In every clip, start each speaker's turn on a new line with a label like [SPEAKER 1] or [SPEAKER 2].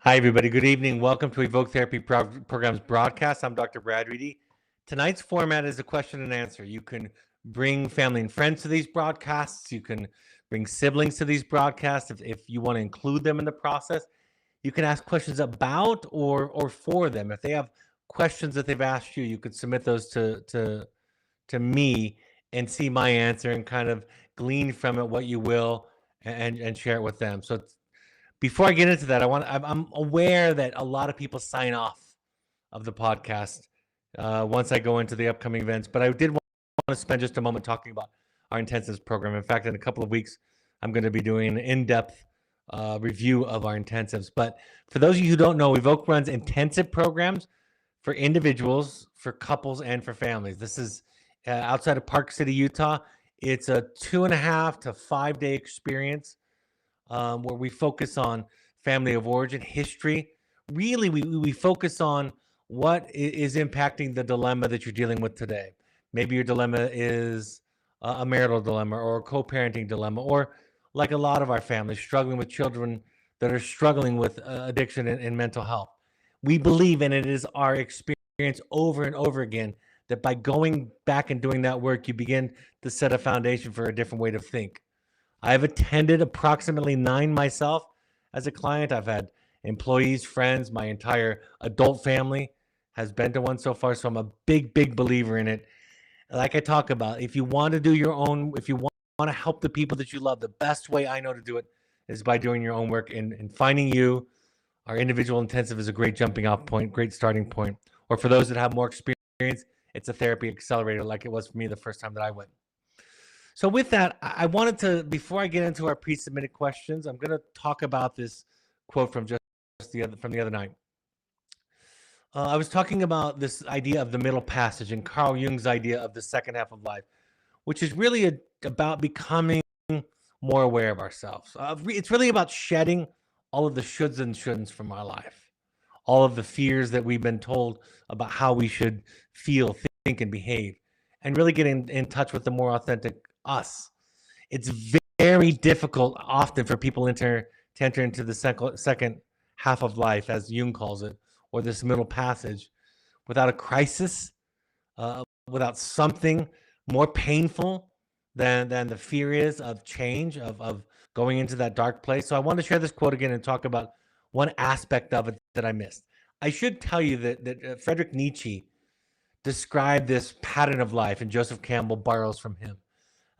[SPEAKER 1] Hi, everybody. Good evening. Welcome to Evoke Therapy Program's broadcast. I'm Dr. Brad Reedy. Tonight's format is a question and answer. You can bring family and friends to these broadcasts. You can bring siblings to these broadcasts if you want to include them in the process. You can ask questions about or for them. If they have questions that they've asked you, you could submit those to me and see my answer and kind of glean from it what you will and share it with them. So before I get into that, I'm aware that a lot of people sign off of the podcast once I go into the upcoming events, but I did want to spend just a moment talking about our intensives program. In fact, in a couple of weeks, I'm going to be doing an in-depth review of our intensives. But for those of you who don't know, Evoke runs intensive programs for individuals, for couples, and for families. This is outside of Park City, Utah. It's a 2.5 to 5 day experience where we focus on family of origin, history. Really, we focus on what is impacting the dilemma that you're dealing with today. Maybe your dilemma is a marital dilemma or a co-parenting dilemma, or like a lot of our families, struggling with children that are struggling with addiction and mental health. We believe, and it is our experience over and over again, that by going back and doing that work, you begin to set a foundation for a different way to think. I've attended approximately 9 myself as a client. I've had employees, friends, my entire adult family has been to one so far. So I'm a big believer in it. Like I talk about, if you want to do your own, if you want to help the people that you love, the best way I know to do it is by doing your own work and finding you. Our individual intensive is a great jumping off point, great starting point. Or for those that have more experience, it's a therapy accelerator like it was for me the first time that I went. So with that, I wanted to, before I get into our pre-submitted questions, I'm going to talk about this quote from the other night. I was talking about this idea of the middle passage and Carl Jung's idea of the second half of life, which is really about becoming more aware of ourselves. It's really about shedding all of the shoulds and shouldn'ts from our life, all of the fears that we've been told about how we should feel, think, and behave, and really getting in touch with the more authentic us. It's very difficult often for people to enter into the second half of life, as Jung calls it, or this middle passage, without a crisis, without something more painful than the fear is of change, of going into that dark place. So I want to share this quote again and talk about one aspect of it that I missed. I should tell you that Friedrich Nietzsche described this pattern of life, and Joseph Campbell borrows from him,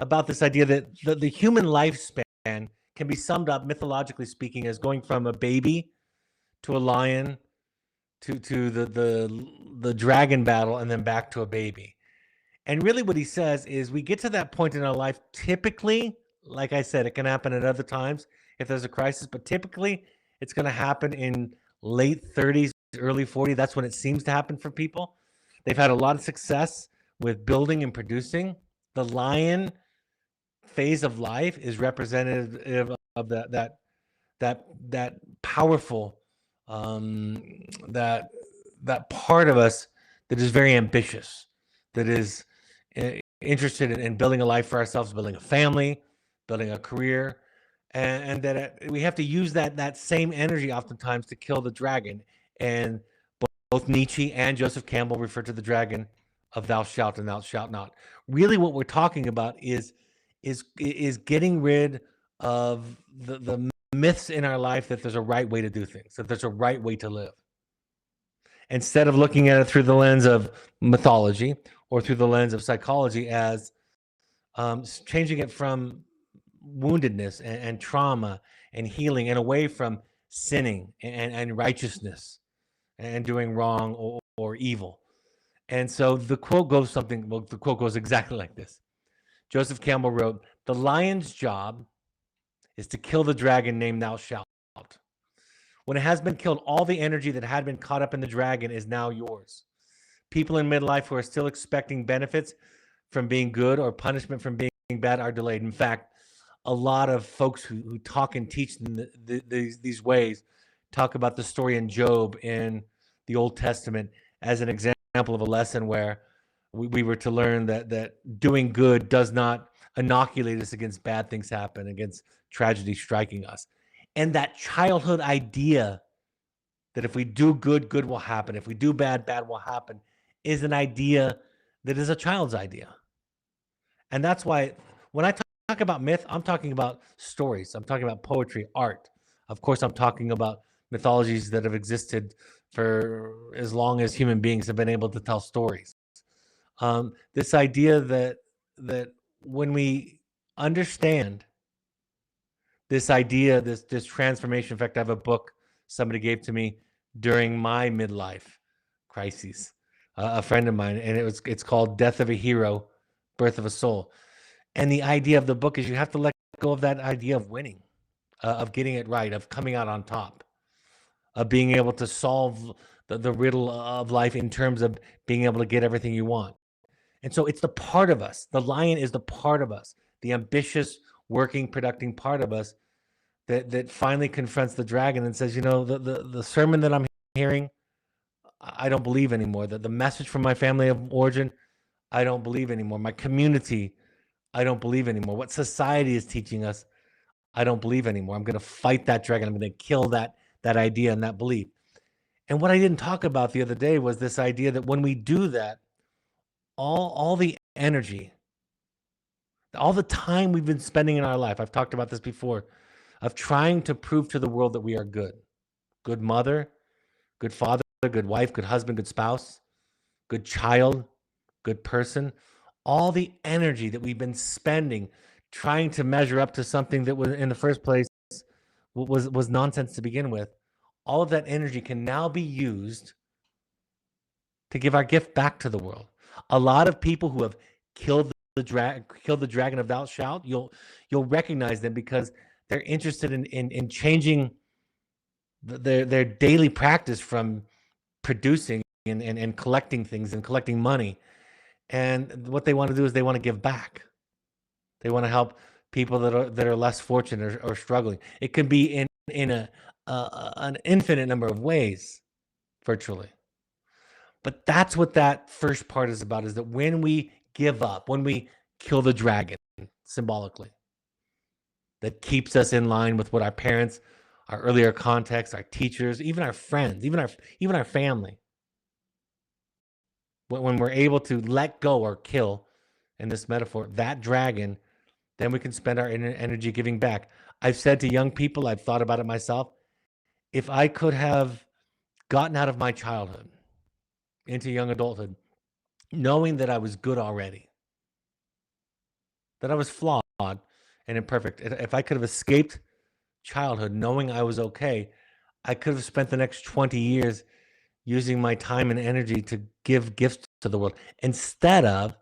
[SPEAKER 1] about this idea that the human lifespan can be summed up, mythologically speaking, as going from a baby to a lion to the dragon battle and then back to a baby. And really what he says is we get to that point in our life, typically, like I said, it can happen at other times if there's a crisis, but typically it's going to happen in late 30s, early 40s. That's when it seems to happen for people. They've had a lot of success with building and producing. The lion phase of life is representative of that powerful that part of us that is very ambitious, that is interested in building a life for ourselves, building a family, building a career, and that we have to use that same energy oftentimes to kill the dragon. And both Nietzsche and Joseph Campbell refer to the dragon of thou shalt and thou shalt not. Really what we're talking about is getting rid of the myths in our life that there's a right way to do things, that there's a right way to live. Instead of looking at it through the lens of mythology or through the lens of psychology, as changing it from woundedness and trauma and healing, and away from sinning and righteousness and doing wrong or evil. And so the quote goes exactly like this. Joseph Campbell wrote, "The lion's job is to kill the dragon named thou shalt. When it has been killed, all the energy that had been caught up in the dragon is now yours. People in midlife who are still expecting benefits from being good or punishment from being bad are delayed." In fact, a lot of folks who talk and teach in these ways talk about the story in Job in the Old Testament as an example of a lesson where we were to learn that doing good does not inoculate us against bad things happen, against tragedy striking us. And that childhood idea that if we do good, good will happen. If we do bad, bad will happen, is an idea that is a child's idea. And that's why when I talk about myth, I'm talking about stories. I'm talking about poetry, art. Of course, I'm talking about mythologies that have existed for as long as human beings have been able to tell stories. This idea that when we understand this idea, this transformation. In fact, I have a book somebody gave to me during my midlife crises, a friend of mine, and it's called "Death of a Hero, Birth of a Soul." And the idea of the book is you have to let go of that idea of winning, of getting it right, of coming out on top, of being able to solve the riddle of life in terms of being able to get everything you want. And so it's the part of us. The lion is the part of us, the ambitious, working, producing part of us that finally confronts the dragon and says, the sermon that I'm hearing, I don't believe anymore. The message from my family of origin, I don't believe anymore. My community, I don't believe anymore. What society is teaching us, I don't believe anymore. I'm going to fight that dragon. I'm going to kill that idea and that belief. And what I didn't talk about the other day was this idea that when we do that, all the energy, all the time we've been spending in our life, I've talked about this before, of trying to prove to the world that we are good mother, good father, good wife, good husband, good spouse, good child, good person. All the energy that we've been spending trying to measure up to something that was in the first place was nonsense to begin with. All of that energy can now be used to give our gift back to the world. A lot of people who have killed the dragon of thou shalt, you'll recognize them because they're interested in changing their daily practice from producing and collecting things and collecting money. And what they want to do is they want to give back. They want to help people that are less fortunate or struggling. It can be in an infinite number of ways, virtually. But that's what that first part is about, is that when we give up, when we kill the dragon symbolically, that keeps us in line with what our parents, our earlier context, our teachers, even our friends, even our family. When we're able to let go or kill, in this metaphor, that dragon, then we can spend our energy giving back. I've said to young people, I've thought about it myself, if I could have gotten out of my childhood into young adulthood, knowing that I was good already, that I was flawed and imperfect, if I could have escaped childhood knowing I was okay, I could have spent the next 20 years using my time and energy to give gifts to the world instead of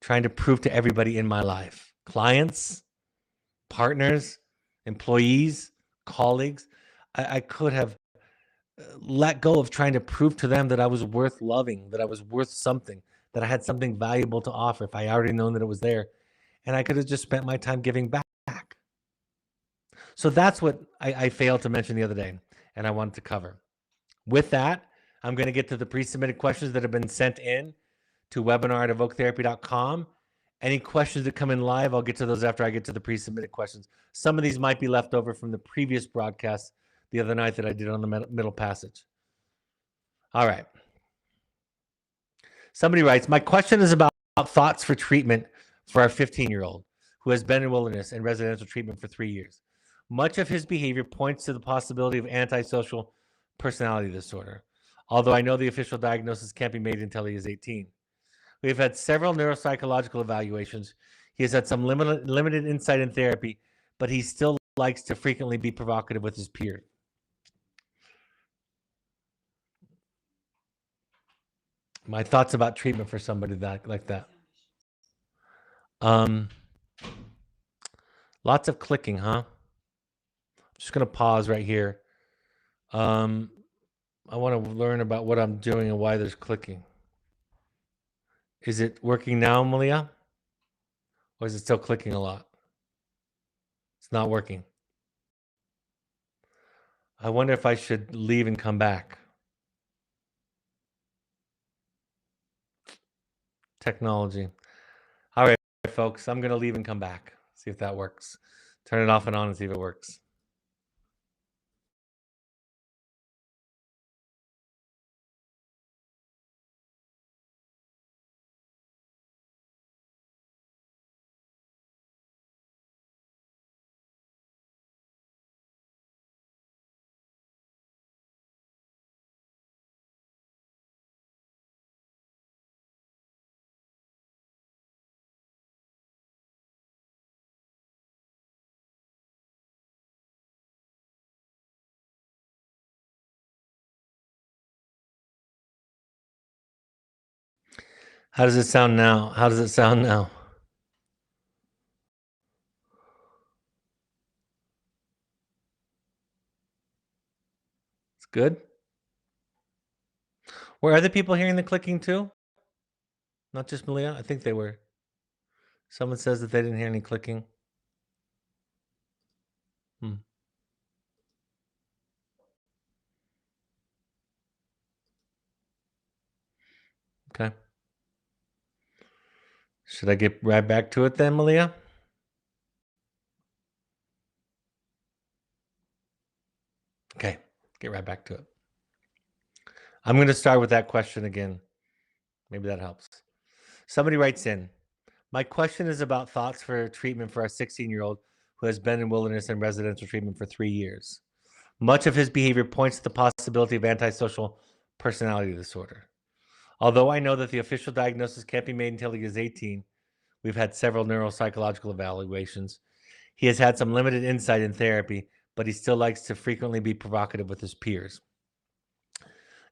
[SPEAKER 1] trying to prove to everybody in my life, clients, partners, employees, colleagues. I could have let go of trying to prove to them that I was worth loving, that I was worth something, that I had something valuable to offer if I already known that it was there. And I could have just spent my time giving back. So that's what I failed to mention the other day, and I wanted to cover. With that, I'm going to get to the pre-submitted questions that have been sent in to webinar@evoketherapy.com. Any questions that come in live, I'll get to those after I get to the pre-submitted questions. Some of these might be left over from the previous broadcast the other night that I did on the middle passage. All right. Somebody writes, my question is about thoughts for treatment for our 15-year-old who has been in wilderness and residential treatment for 3 years. Much of his behavior points to the possibility of antisocial personality disorder, although I know the official diagnosis can't be made until he is 18. We have had several neuropsychological evaluations. He has had some limited insight in therapy, but he still likes to frequently be provocative with his peers. My thoughts about treatment for somebody like that. Lots of clicking, huh? I'm just going to pause right here. I want to learn about what I'm doing and why there's clicking. Is it working now, Malia? Or is it still clicking a lot? It's not working. I wonder if I should leave and come back. Technology. All right, folks, I'm going to leave and come back. See if that works. Turn it off and on and see if it works. How does it sound now? How does it sound now? It's good. Were other people hearing the clicking too? Not just Malia? I think they were. Someone says that they didn't hear any clicking. Hmm. Okay. Should I get right back to it then, Malia? Okay, get right back to it. I'm going to start with that question again. Maybe that helps. Somebody writes in, my question is about thoughts for treatment for our 16-year-old who has been in wilderness and residential treatment for 3 years. Much of his behavior points to the possibility of antisocial personality disorder. Although I know that the official diagnosis can't be made until he is 18, we've had several neuropsychological evaluations. He has had some limited insight in therapy, but he still likes to frequently be provocative with his peers.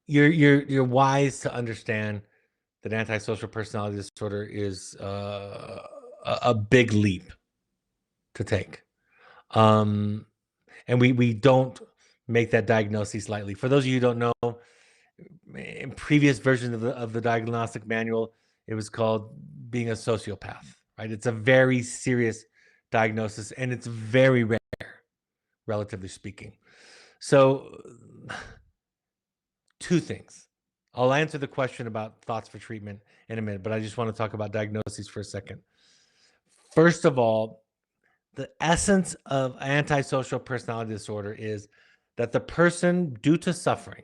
[SPEAKER 1] You're wise to understand that antisocial personality disorder is a big leap to take, and we don't make that diagnosis lightly. For those of you who don't know, in previous versions of the diagnostic manual, it was called being a sociopath. Right? It's a very serious diagnosis, and it's very rare, relatively speaking. So, two things. I'll answer the question about thoughts for treatment in a minute, but I just want to talk about diagnoses for a second. First of all, the essence of antisocial personality disorder is that the person, due to suffering,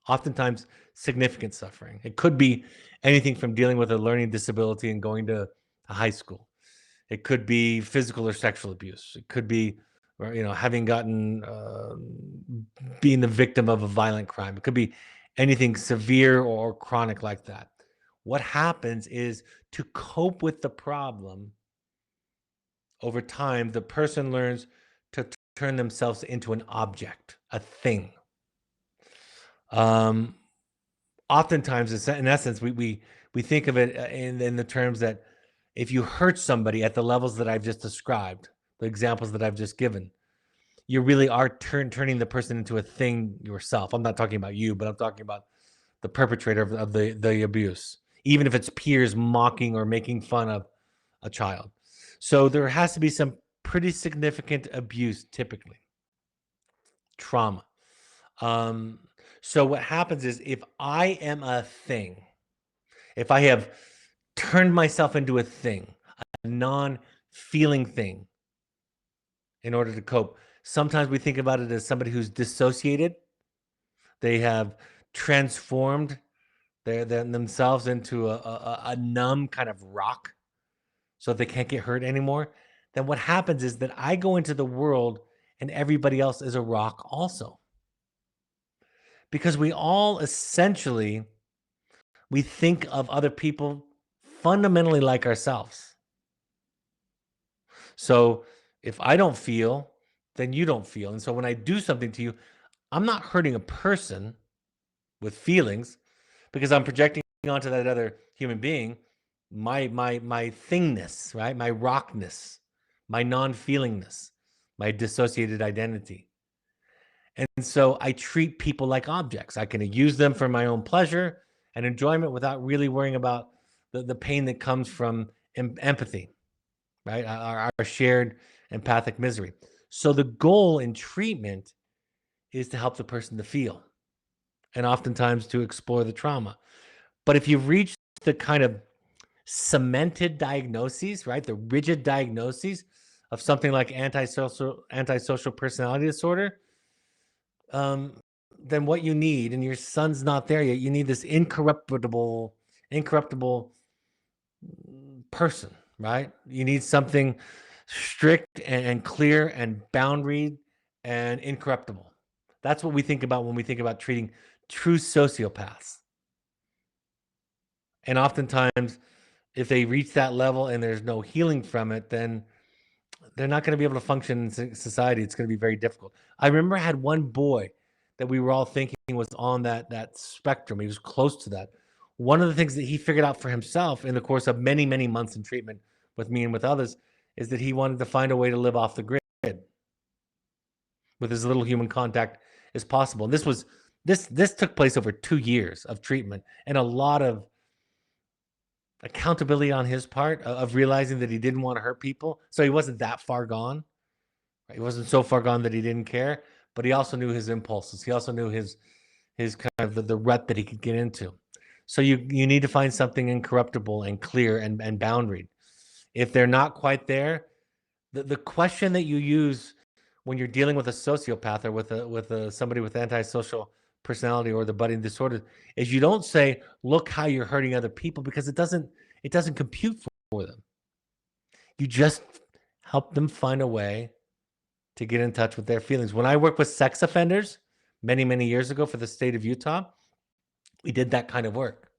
[SPEAKER 1] oftentimes significant suffering, it could be anything from dealing with a learning disability and going to high school. It could be physical or sexual abuse. It could be, having gotten, being the victim of a violent crime. It could be anything severe or chronic like that. What happens is, to cope with the problem, over time, the person learns to turn themselves into an object, a thing. Um, Oftentimes, in essence, we think of it in the terms that if you hurt somebody at the levels that I've just described, the examples that I've just given, you really are turning the person into a thing yourself. I'm not talking about you, but I'm talking about the perpetrator of the abuse, even if it's peers mocking or making fun of a child. So there has to be some pretty significant abuse, typically trauma. Um, so what happens is, if I am a thing, if I have turned myself into a thing, a non-feeling thing, in order to cope, sometimes we think about it as somebody who's dissociated. They have transformed themselves into a numb kind of rock, so they can't get hurt anymore. Then what happens is that I go into the world and everybody else is a rock also. Because we all essentially, we think of other people fundamentally like ourselves. So if I don't feel, then you don't feel. And so when I do something to you, I'm not hurting a person with feelings, because I'm projecting onto that other human being my thingness, right? My rockness, my non-feelingness, my dissociated identity. And so I treat people like objects. I can use them for my own pleasure and enjoyment without really worrying about the pain that comes from empathy, right? Our shared empathic misery. So the goal in treatment is to help the person to feel, and oftentimes to explore the trauma. But if you've reached the kind of cemented diagnoses, right, the rigid diagnoses of something like antisocial personality disorder, then what you need, and your son's not there yet, you need this incorruptible person, right? You need something strict and clear and boundary and incorruptible. That's what we think about when we think about treating true sociopaths. And oftentimes, if they reach that level and there's no healing from it, then they're not going to be able to function in society. It's going to be very difficult. I remember I had one boy that we were all thinking was on that spectrum. He was close to that. one of the things that he figured out for himself in the course of many, many months in treatment with me and with others is that he wanted to find a way to live off the grid with as little human contact as possible. And this took place over 2 years of treatment and a lot of accountability on his part of realizing that he didn't want to hurt people. So he wasn't that far gone. Right? He wasn't so far gone that he didn't care, but he also knew his impulses. He also knew his kind of the rut that he could get into. So you need to find something incorruptible and clear and boundaried. If they're not quite there, the question that you use when you're dealing with a sociopath or with somebody with antisocial personality or the budding disorder is you don't say, look how you're hurting other people, because it doesn't compute for them. You just help them find a way to get in touch with their feelings. When I worked with sex offenders many, many years ago for the state of Utah, we did that kind of work.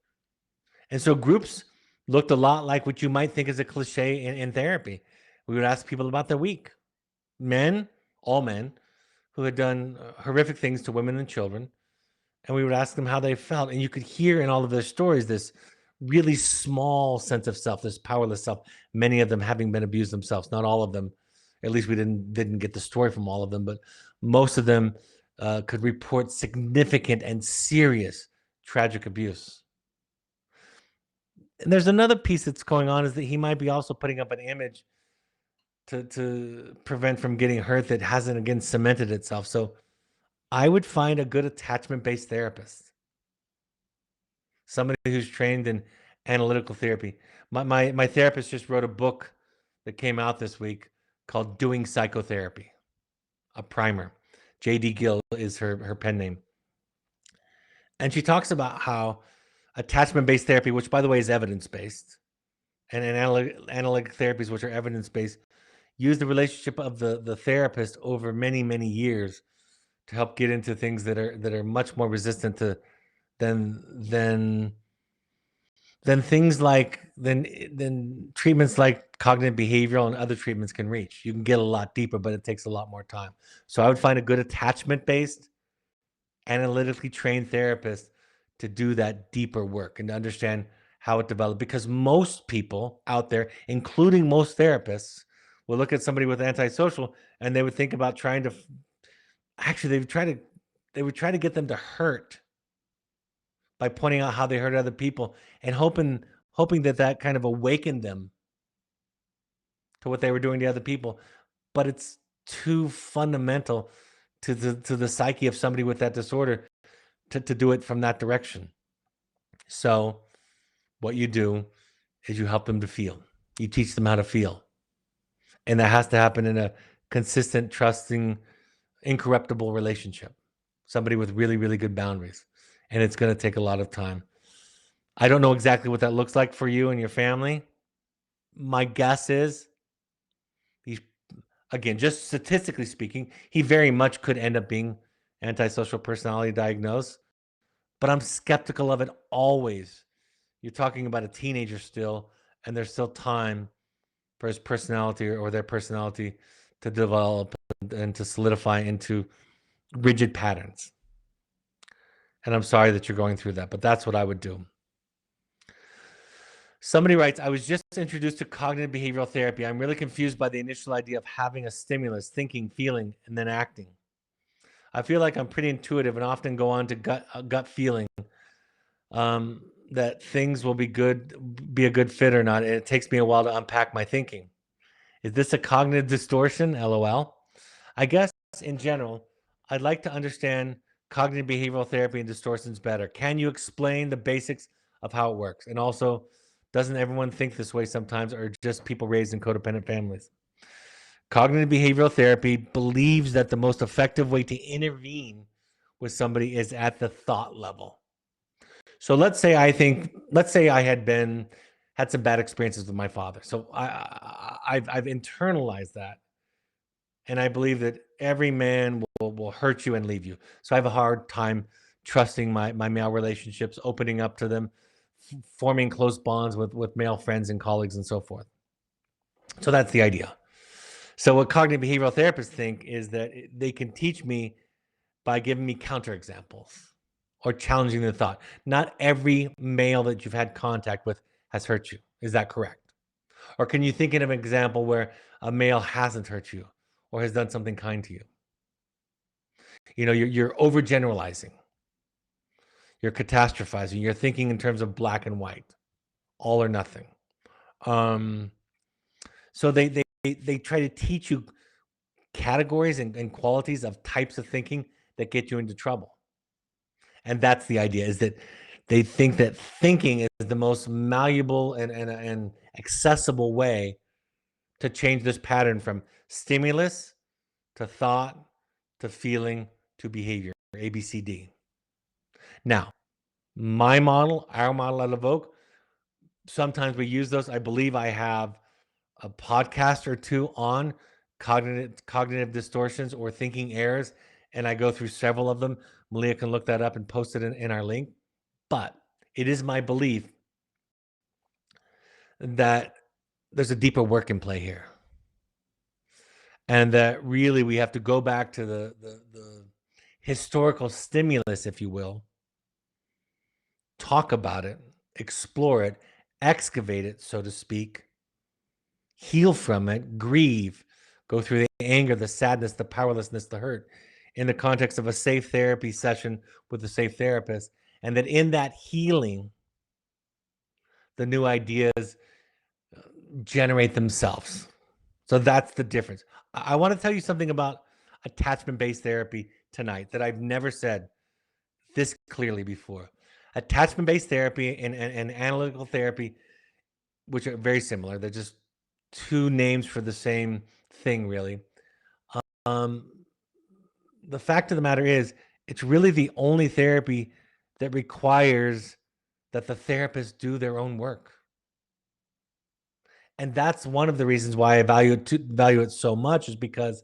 [SPEAKER 1] And so groups looked a lot like what you might think is a cliche in therapy. We would ask people about their week. Men, all men, who had done horrific things to women and children. And we would ask them how they felt. And you could hear in all of their stories this really small sense of self, this powerless self, many of them having been abused themselves. Not all of them. At least we didn't get the story from all of them, but most of them could report significant and serious tragic abuse. And there's another piece that's going on is that he might be also putting up an image to prevent from getting hurt that hasn't, again, cemented itself. So I would find a good attachment-based therapist, somebody who's trained in analytical therapy. My therapist just wrote a book that came out this week called Doing Psychotherapy, a primer. J.D. Gill is her pen name. And she talks about how attachment-based therapy, which, by the way, is evidence-based, and analytic therapies, which are evidence-based, use the relationship of the therapist over many, many years to help get into things that are much more resistant to than things like than treatments like cognitive behavioral and other treatments can reach. You can get a lot deeper, but it takes a lot more time. So I would find a good attachment-based, analytically trained therapist to do that deeper work and to understand how it developed. Because most people out there, including most therapists, will look at somebody with antisocial and they would think about trying to actually they would try to get them to hurt by pointing out how they hurt other people and hoping that kind of awakened them to what they were doing to other people. But it's too fundamental to the psyche of somebody with that disorder to do it from that direction. So what you do is you help them to feel. You teach them how to feel. And that has to happen in a consistent, trusting, incorruptible relationship. Somebody with really, really good boundaries. And it's going to take a lot of time. I don't know exactly what that looks like for you and your family. My guess is, again, just statistically speaking, he very much could end up being antisocial personality diagnosed. But I'm skeptical of it always. You're talking about a teenager still, and there's still time for his personality or their personality to develop and to solidify into rigid patterns. And I'm sorry that you're going through that, but that's what I would do. Somebody writes, I was just introduced to cognitive behavioral therapy. I'm really confused by the initial idea of having a stimulus, thinking, feeling, and then acting. I feel like I'm pretty intuitive and often go on to gut feeling that things will be a good fit or not. And it takes me a while to unpack my thinking. Is this a cognitive distortion? LOL. I guess in general, I'd like to understand cognitive behavioral therapy and distortions better. Can you explain the basics of how it works? And also, doesn't everyone think this way sometimes, or just people raised in codependent families? Cognitive behavioral therapy believes that the most effective way to intervene with somebody is at the thought level. So let's say I had some bad experiences with my father. So I've internalized that. And I believe that every man will hurt you and leave you. So I have a hard time trusting my male relationships, opening up to them, forming close bonds with male friends and colleagues and so forth. So that's the idea. So what cognitive behavioral therapists think is that they can teach me by giving me counterexamples. or challenging the thought. Not every male that you've had contact with has hurt you. Is that correct? Or can you think of an example where a male hasn't hurt you or has done something kind to you? You're overgeneralizing. You're catastrophizing. You're thinking in terms of black and white, all or nothing. Um, so they try to teach you categories and qualities of types of thinking that get you into trouble. And that's the idea, is that they think that thinking is the most malleable and accessible way to change this pattern from stimulus to thought to feeling to behavior, ABCD. Now, my model, our model at Evoke, sometimes we use those. I believe I have a podcast or two on cognitive distortions or thinking errors, and I go through several of them. Malia can look that up and post it in our link. But it is my belief that there's a deeper work in play here, and that really we have to go back to the historical stimulus, if you will, talk about it, explore it, excavate it, so to speak, heal from it, grieve, go through the anger, the sadness, the powerlessness, the hurt, in the context of a safe therapy session with a safe therapist. And that in that healing, the new ideas generate themselves. So that's the difference. I want to tell you something about attachment-based therapy tonight that I've never said this clearly before. Attachment-based therapy and analytical therapy, which are very similar. They're just two names for the same thing, really. The fact of the matter is, it's really the only therapy that requires that the therapist do their own work. And that's one of the reasons why I value it so much, is because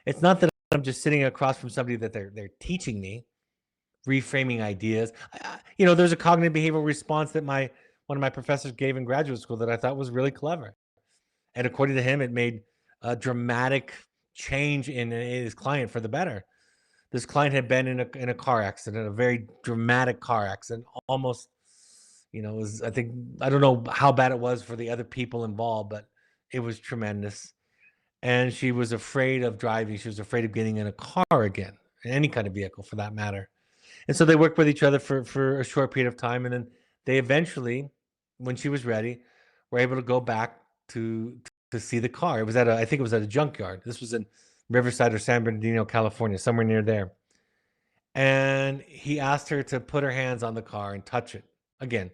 [SPEAKER 1] it's not that I'm just sitting across from somebody that they're teaching me, reframing ideas. There's a cognitive behavioral response that one of my professors gave in graduate school that I thought was really clever. And according to him, it made a dramatic change in his client for the better. This client had been in a car accident, a very dramatic car accident, almost, I don't know how bad it was for the other people involved, but it was tremendous. And she was afraid of driving. She was afraid of getting in a car again, any kind of vehicle for that matter. And so they worked with each other for a short period of time. And then they eventually, when she was ready, were able to go back to see the car. It was I think it was at a junkyard. This was in Riverside or San Bernardino, California, somewhere near there. And he asked her to put her hands on the car and touch it. Again,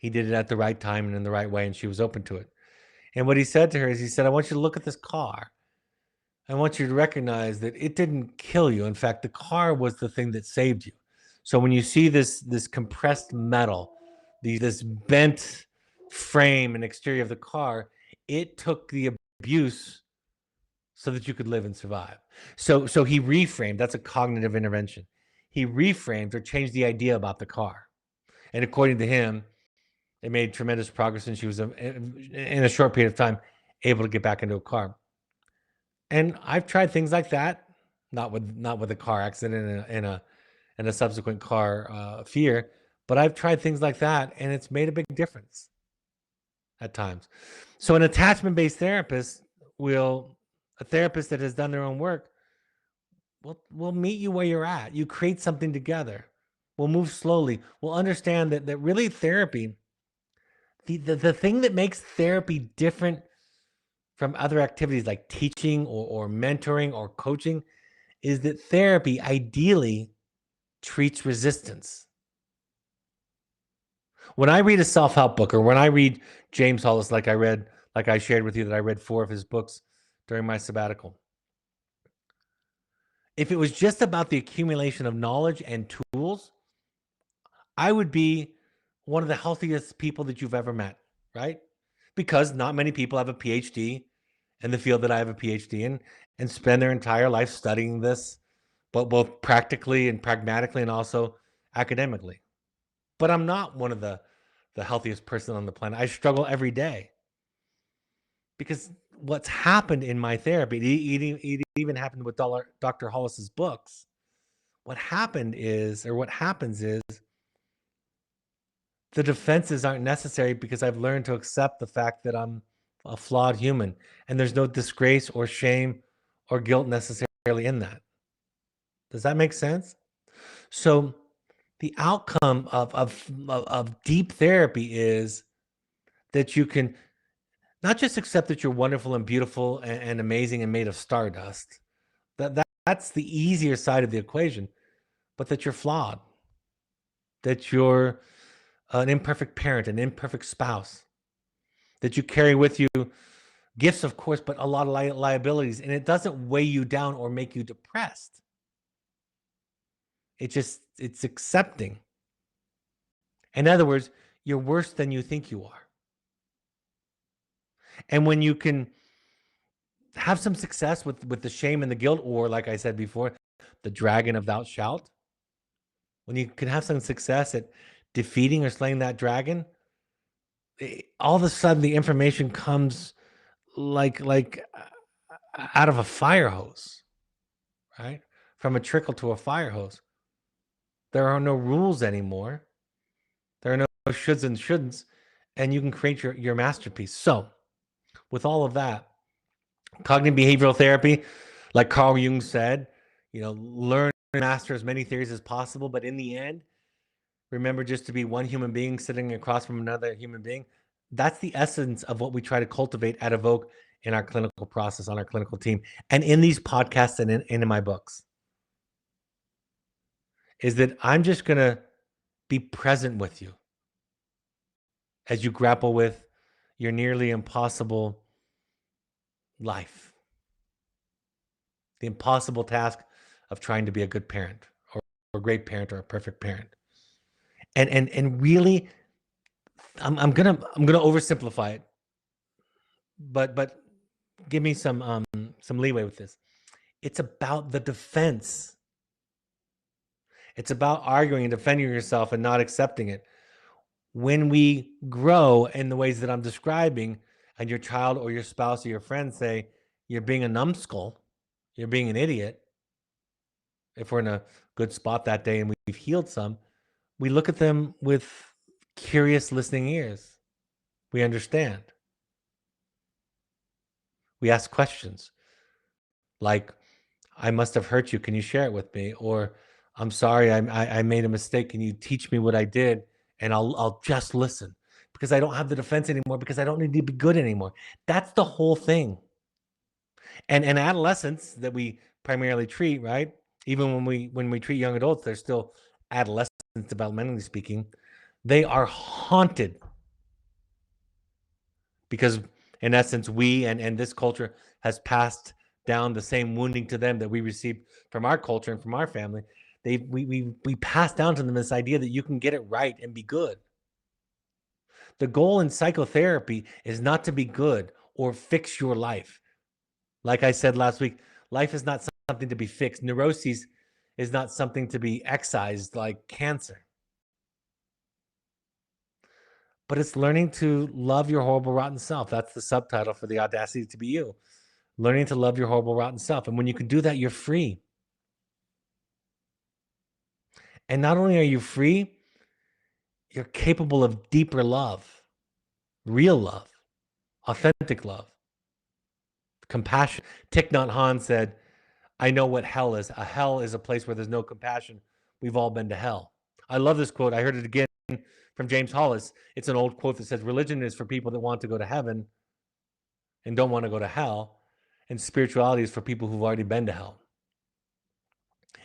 [SPEAKER 1] he did it at the right time and in the right way, and she was open to it. And what he said to her is, he said, I want you to look at this car. I want you to recognize that it didn't kill you. In fact, the car was the thing that saved you. So when you see this compressed metal, this bent frame and exterior of the car, it took the abuse so that you could live and survive. So he reframed. That's a cognitive intervention. He reframed or changed the idea about the car. And according to him, it made tremendous progress, and she was, in a short period of time, able to get back into a car. And I've tried things like that, not with a car accident and a subsequent car fear, but I've tried things like that, and it's made a big difference at times. So an attachment-based therapist a therapist that has done their own work, we'll meet you where you're at. You create something together. We'll move slowly. We'll understand that really therapy, the thing that makes therapy different from other activities like teaching or mentoring or coaching, is that therapy ideally treats resistance. When I read a self-help book, or when I read James Hollis, like I shared with you that I read 4 of his books during my sabbatical, if it was just about the accumulation of knowledge and tools, I would be one of the healthiest people that you've ever met, right? Because not many people have a PhD in the field that I have a PhD in, and spend their entire life studying this, but both practically and pragmatically and also academically. But I'm not one of the healthiest person on the planet. I struggle every day. Because what's happened in my therapy, it even happened with Dr. Hollis's books, what happened is, or what happens is, the defenses aren't necessary because I've learned to accept the fact that I'm a flawed human and there's no disgrace or shame or guilt necessarily in that. Does that make sense? So the outcome of deep therapy is that you can not just accept that you're wonderful and beautiful and amazing and made of stardust. That's the easier side of the equation, but that you're flawed, that you're an imperfect parent, an imperfect spouse, that you carry with you gifts, of course, but a lot of liabilities, and it doesn't weigh you down or make you depressed. It's accepting. In other words, you're worse than you think you are. And when you can have some success with the shame and the guilt, or like I said before, the dragon of thou shalt, when you can have some success at defeating or slaying that dragon, all of a sudden the information comes like out of a fire hose, right? From a trickle to a fire hose. There are no rules anymore. There are no shoulds and shouldn'ts, and you can create your masterpiece. So, with all of that, cognitive behavioral therapy, like Carl Jung said, learn and master as many theories as possible, but in the end, remember just to be one human being sitting across from another human being. That's the essence of what we try to cultivate at Evoke in our clinical process, on our clinical team, and in these podcasts and in my books, is that I'm just going to be present with you as you grapple with your nearly impossible life, the impossible task of trying to be a good parent or a great parent or a perfect parent. And really, I'm gonna oversimplify it, but give me some leeway with this. It's about the defense. It's about arguing and defending yourself and not accepting it. When we grow in the ways that I'm describing, and your child or your spouse or your friends say, you're being a numbskull, you're being an idiot, if we're in a good spot that day and we've healed some, we look at them with curious listening ears. We understand. We ask questions like, I must have hurt you. Can you share it with me? Or, I'm sorry, I made a mistake. Can you teach me what I did? And I'll just listen, because I don't have the defense anymore, because I don't need to be good anymore. That's the whole thing. And adolescents that we primarily treat, right? Even when we treat young adults, they're still adolescents, developmentally speaking. They are haunted because, in essence, we and this culture has passed down the same wounding to them that we received from our culture and from our family. We pass down to them this idea that you can get it right and be good. The goal in psychotherapy is not to be good or fix your life. Like I said last week, life is not something to be fixed. Neuroses is not something to be excised like cancer. But it's learning to love your horrible, rotten self. That's the subtitle for The Audacity to Be You. Learning to love your horrible, rotten self. And when you can do that, you're free. And not only are you free, you're capable of deeper love, real love, authentic love, compassion. Thich Nhat Hanh said, I know what hell is. A hell is a place where there's no compassion. We've all been to hell. I love this quote. I heard it again from James Hollis. It's an old quote that says, religion is for people that want to go to heaven and don't want to go to hell. And spirituality is for people who've already been to hell.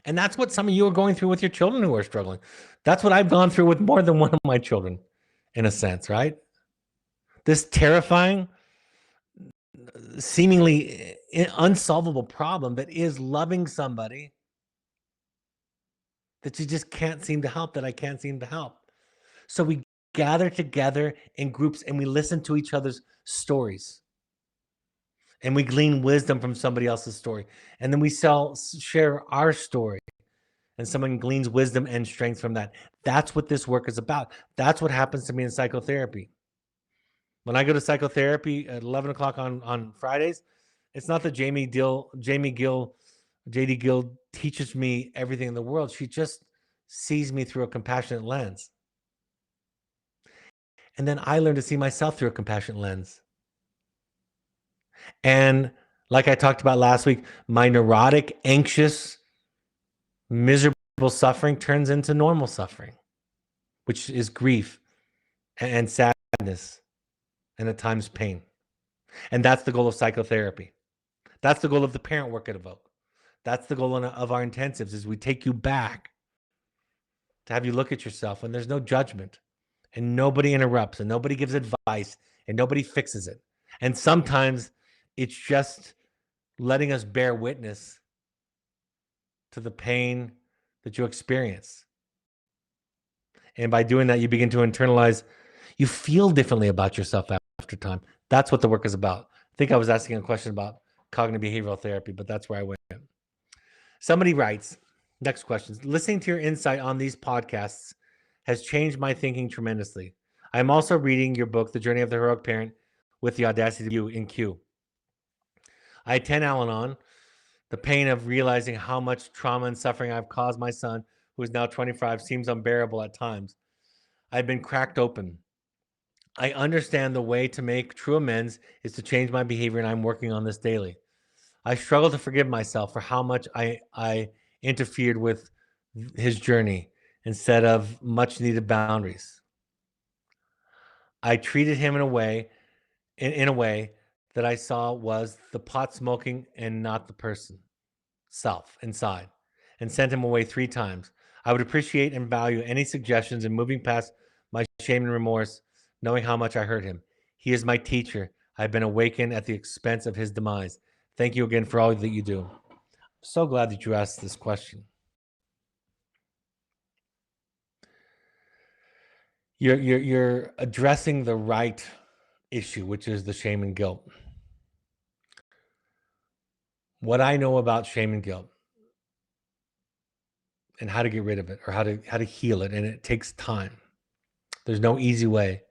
[SPEAKER 1] And that's what some of you are going through with your children who are struggling. That's what I've gone through with more than one of my children, in a sense, right? This terrifying, seemingly unsolvable problem that is loving somebody that you just can't seem to help, that I can't seem to help. So we gather together in groups and we listen to each other's stories. And we glean wisdom from somebody else's story. And then we share our story. And someone gleans wisdom and strength from that. That's what this work is about. That's what happens to me in psychotherapy. When I go to psychotherapy at 11 o'clock on Fridays, it's not the JD Gill teaches me everything in the world. She just sees me through a compassionate lens. And then I learn to see myself through a compassionate lens. And like I talked about last week, my neurotic, anxious, miserable suffering turns into normal suffering, which is grief and sadness and at times pain. And that's the goal of psychotherapy. That's the goal of the parent work at Evoke. That's the goal of our intensives, is we take you back to have you look at yourself when there's no judgment and nobody interrupts and nobody gives advice and nobody fixes it. And sometimes it's just letting us bear witness to the pain that you experience. And by doing that, you begin to internalize, you feel differently about yourself after time. That's what the work is about. I think I was asking a question about cognitive behavioral therapy, but that's where I went. Somebody writes, next question, listening to your insight on these podcasts has changed my thinking tremendously. I'm also reading your book, The Journey of the Heroic Parent, with the audacity of you in Q. I attend Al-Anon. The pain of realizing how much trauma and suffering I've caused my son, who is now 25, seems unbearable at times. I've been cracked open. I understand the way to make true amends is to change my behavior, and I'm working on this daily. I struggle to forgive myself for how much I interfered with his journey instead of much needed boundaries. I treated him in a way that I saw was the pot smoking and not the person, self inside, and sent him away 3 times. I would appreciate and value any suggestions in moving past my shame and remorse, knowing how much I hurt him. He is my teacher. I've been awakened at the expense of his demise. Thank you again for all that you do. I'm so glad that you asked this question. You're addressing the right issue, which is the shame and guilt. What I know about shame and guilt and how to get rid of it, or how to heal it, and it takes time. There's no easy way.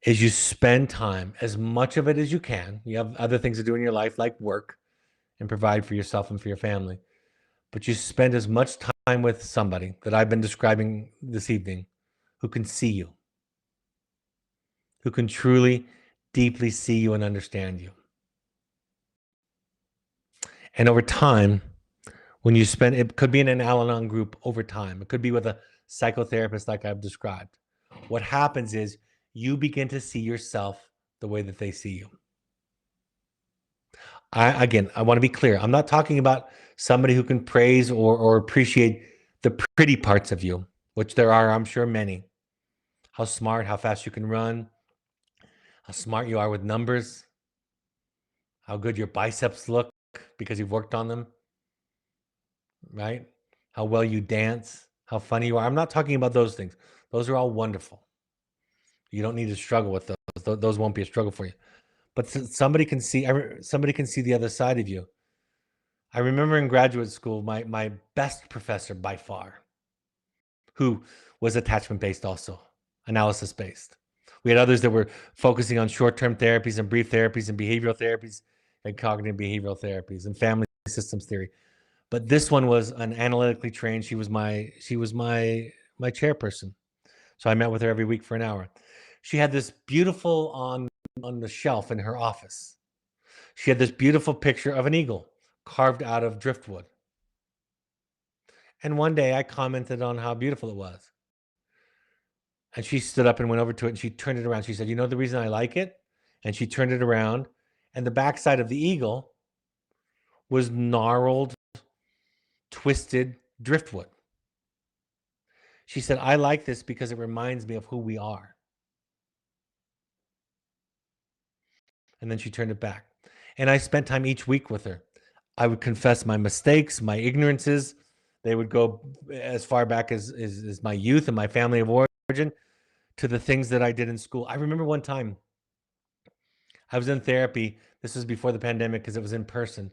[SPEAKER 1] Is you spend time, as much of it as you can. You have other things to do in your life, like work and provide for yourself and for your family. But you spend as much time with somebody that I've been describing this evening, who can see you, who can truly, deeply see you and understand you. And over time, when you spend, it could be in an Al-Anon group over time. It could be with a psychotherapist like I've described. What happens is you begin to see yourself the way that they see you. I want to be clear. I'm not talking about somebody who can praise or appreciate the pretty parts of you, which there are, I'm sure, many. How smart, how fast you can run, how smart you are with numbers, how good your biceps look because you've worked on them, right? How well you dance, how funny you are. I'm not talking about those things. Those are all wonderful. You don't need to struggle with those. Those won't be a struggle for you. But somebody can see the other side of you. I remember in graduate school, my best professor by far, who was attachment-based also, analysis-based. We had others that were focusing on short-term therapies and brief therapies and behavioral therapies and cognitive behavioral therapies and family systems theory. But this one was an analytically trained. She was my chairperson. So I met with her every week for an hour. She had this beautiful on the shelf in her office. She had this beautiful picture of an eagle carved out of driftwood. And one day I commented on how beautiful it was. And she stood up and went over to it and she turned it around. She said, "You know the reason I like it?" And she turned it around, and the backside of the eagle was gnarled, twisted driftwood. She said, "I like this because it reminds me of who we are." And then she turned it back. And I spent time each week with her. I would confess my mistakes, my ignorances. They would go as far back as my youth and my family of origin, to the things that I did in school. I remember one time I was in therapy. This was before the pandemic because it was in person.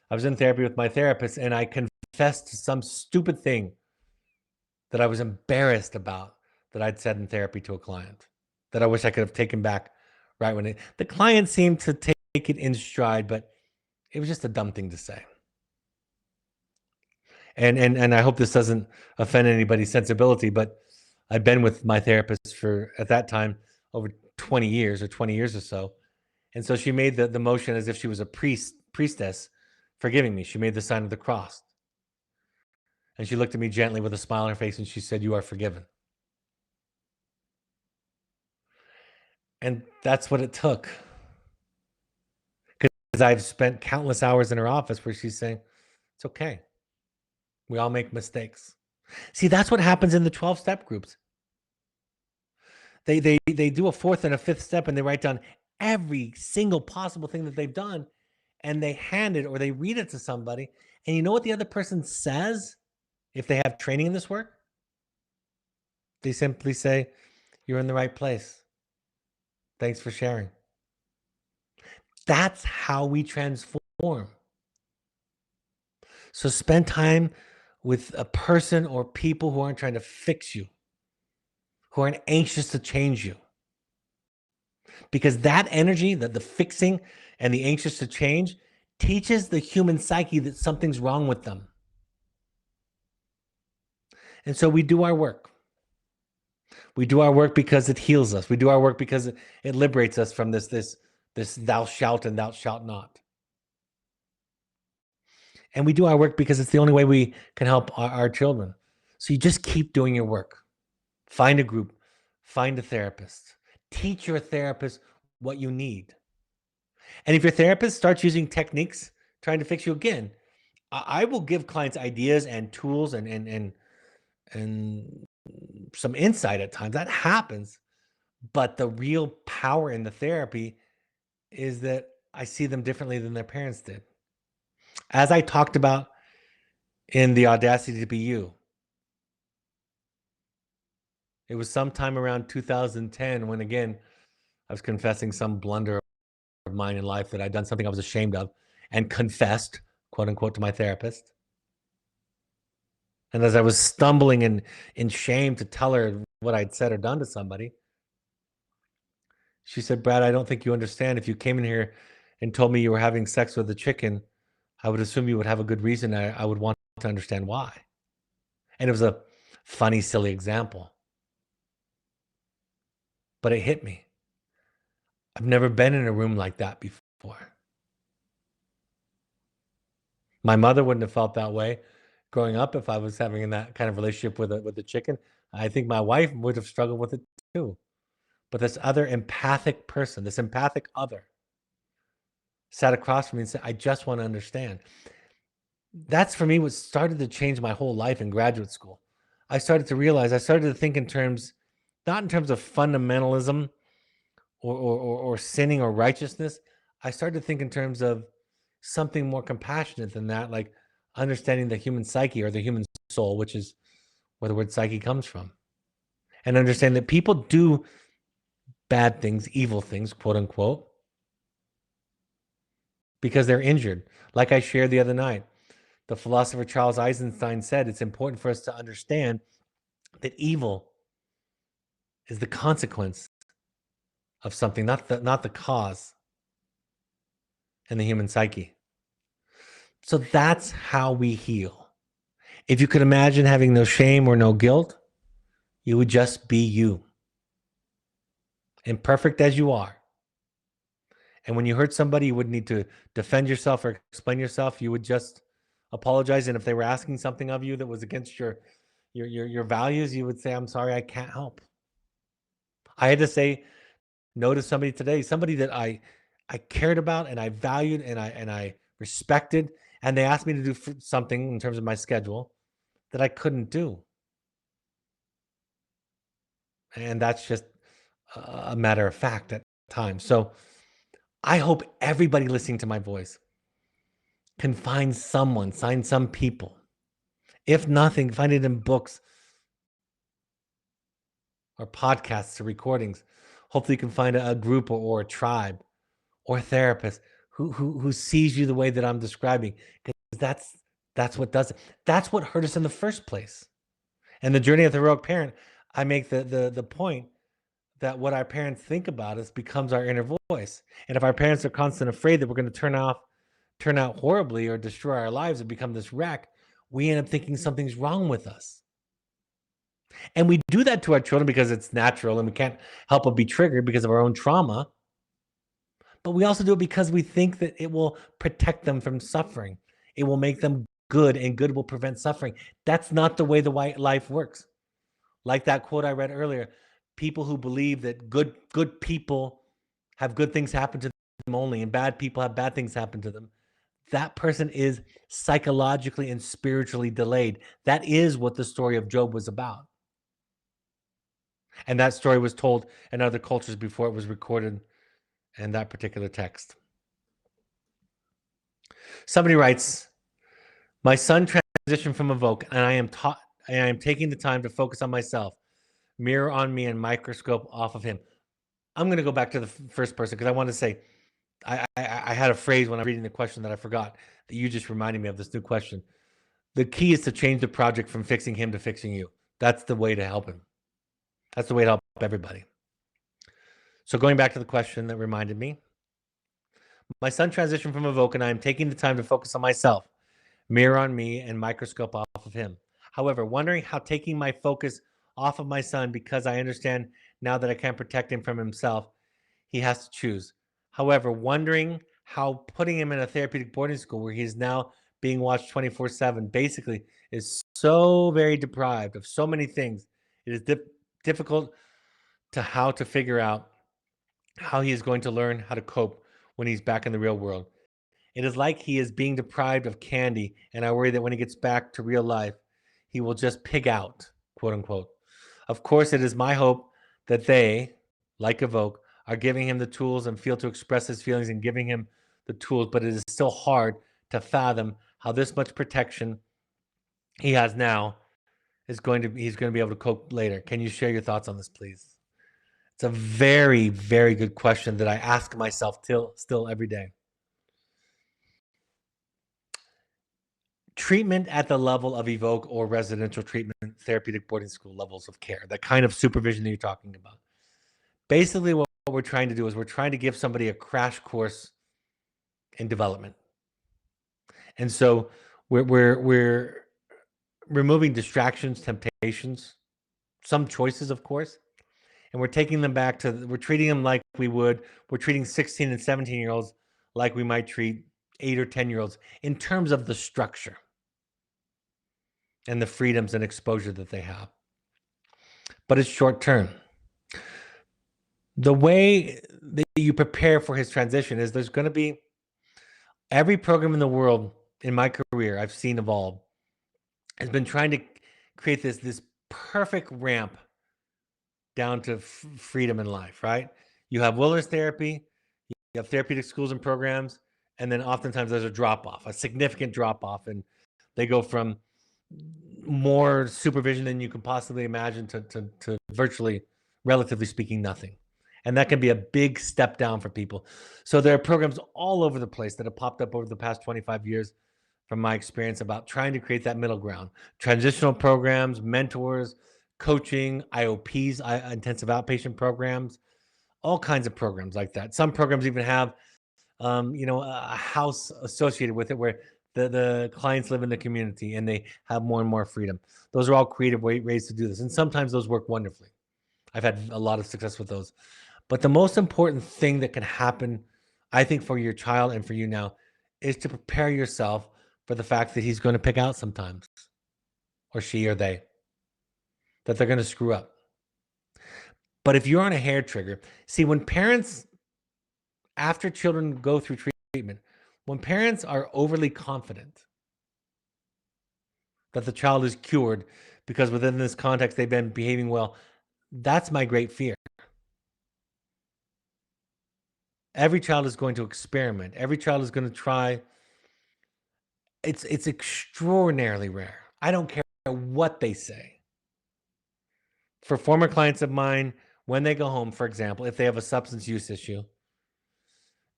[SPEAKER 1] I was in therapy with my therapist, and I confessed to some stupid thing that I was embarrassed about that I'd said in therapy to a client, that I wish I could have taken back right when the client seemed to take it in stride, but it was just a dumb thing to say. And I hope this doesn't offend anybody's sensibility, but I've been with my therapist for, at that time, over 20 years or so. And so she made the motion as if she was a priestess forgiving me. She made the sign of the cross. And she looked at me gently with a smile on her face and she said, "You are forgiven." And that's what it took. Because I've spent countless hours in her office where she's saying, "It's okay. We all make mistakes." See, that's what happens in the 12-step groups. They do a fourth and a fifth step and they write down every single possible thing that they've done and they hand it or they read it to somebody. And you know what the other person says if they have training in this work? They simply say, "You're in the right place. Thanks for sharing." That's how we transform. So spend time with a person or people who aren't trying to fix you, who aren't anxious to change you. Because that energy, that the fixing and the anxious to change, teaches the human psyche that something's wrong with them. And so we do our work. We do our work because it heals us. We do our work because it liberates us from this thou shalt and thou shalt not. And we do our work because it's the only way we can help our children. So you just keep doing your work. Find a group, find a therapist, teach your therapist what you need. And if your therapist starts using techniques trying to fix you again, I will give clients ideas and tools and some insight at times. That happens. But the real power in the therapy is that I see them differently than their parents did. As I talked about in The Audacity to Be You, it was sometime around 2010 when, again, I was confessing some blunder of mine in life that I'd done something I was ashamed of and confessed, quote unquote, to my therapist. And as I was stumbling in shame to tell her what I'd said or done to somebody, she said, "Brad, I don't think you understand. If you came in here and told me you were having sex with a chicken, I would assume you would have a good reason. I would want to understand why." And it was a funny, silly example. But it hit me. I've never been in a room like that before. My mother wouldn't have felt that way growing up if I was having that kind of relationship with a chicken. I think my wife would have struggled with it too. But this other empathic person, this empathic other, sat across from me and said, "I just want to understand." That's for me what started to change my whole life in graduate school. I started to think in terms, not in terms of fundamentalism or sinning or righteousness. I started to think in terms of something more compassionate than that, like understanding the human psyche or the human soul, which is where the word psyche comes from. And understand that people do bad things, evil things, quote unquote, because they're injured. Like I shared the other night, the philosopher Charles Eisenstein said it's important for us to understand that evil is the consequence of something, not the cause in the human psyche. So that's how we heal. If you could imagine having no shame or no guilt, you would just be you, imperfect as you are. And when you hurt somebody, you wouldn't need to defend yourself or explain yourself. You would just apologize. And if they were asking something of you that was against your values, you would say, "I'm sorry, I can't help." I had to say no to somebody today, somebody that I cared about and I valued and I respected, and they asked me to do something in terms of my schedule that I couldn't do. And that's just a matter of fact at times. So I hope everybody listening to my voice can find some people. If nothing, find it in books or podcasts or recordings. Hopefully you can find a group or a tribe or a therapist who sees you the way that I'm describing. Because that's what does it. That's what hurt us in the first place. And the journey of the heroic parent, I make the point that what our parents think about us becomes our inner voice. And if our parents are constantly afraid that we're going to turn out horribly or destroy our lives and become this wreck, we end up thinking something's wrong with us. And we do that to our children because it's natural and we can't help but be triggered because of our own trauma. But we also do it because we think that it will protect them from suffering. It will make them good, and good will prevent suffering. That's not the way the white life works. Like that quote I read earlier, people who believe that good people have good things happen to them only, and bad people have bad things happen to them. That person is psychologically and spiritually delayed. That is what the story of Job was about. And that story was told in other cultures before it was recorded in that particular text. Somebody writes, my son transitioned from Evoke, and I am taking the time to focus on myself, mirror on me, and microscope off of him. I'm going to go back to the first person because I want to say I had a phrase when I'm reading the question that I forgot that you just reminded me of this new question. The key is to change the project from fixing him to fixing you. That's the way to help him. That's the way to help everybody. So going back to the question that reminded me, my son transitioned from Evoke, and I am taking the time to focus on myself, mirror on me, and microscope off of him. However, wondering how taking my focus off of my son, because I understand now that I can't protect him from himself, he has to choose. However, wondering how putting him in a therapeutic boarding school where he is now being watched 24/7 basically is so very deprived of so many things. It is difficult to figure out how he is going to learn how to cope when he's back in the real world. It is like he is being deprived of candy, and I worry that when he gets back to real life, he will just pig out, quote unquote. Of course, it is my hope that they, like Evoke, are giving him the tools and feel to express his feelings and giving him the tools, but it is still hard to fathom how this much protection he has now he's going to be able to cope later. Can you share your thoughts on this, please? It's a very, very good question that I ask myself still every day. Treatment at the level of Evoke or residential treatment, therapeutic boarding school levels of care, that kind of supervision that you're talking about. Basically, what we're trying to do is we're trying to give somebody a crash course in development. And so we're removing distractions, temptations, some choices, of course, and we're taking them back to, we're treating them like we're treating 16 and 17-year-olds like we might treat 8 or 10-year-olds in terms of the structure and the freedoms and exposure that they have. But it's short term. The way that you prepare for his transition is there's going to be every program in the world in my career I've seen evolve has been trying to create this perfect ramp down to freedom in life, right? You have wilderness therapy, you have therapeutic schools and programs, and then oftentimes there's a drop off, a significant drop off, and they go from more supervision than you can possibly imagine to virtually, relatively speaking, nothing. And that can be a big step down for people. So there are programs all over the place that have popped up over the past 25 years from my experience about trying to create that middle ground. Transitional programs, mentors, coaching, IOPs, intensive outpatient programs, all kinds of programs like that. Some programs even have a house associated with it where the clients live in the community and they have more and more freedom. Those are all creative ways to do this. And sometimes those work wonderfully. I've had a lot of success with those. But the most important thing that can happen, I think, for your child and for you now is to prepare yourself for the fact that he's going to pick out sometimes, or she or they, that they're going to screw up. But if you're on a hair trigger, see, when parents, after children go through treatment, when parents are overly confident that the child is cured because within this context they've been behaving well, that's my great fear. Every child is going to experiment. Every child is going to try. It's extraordinarily rare. I don't care what they say. For former clients of mine, when they go home, for example, if they have a substance use issue,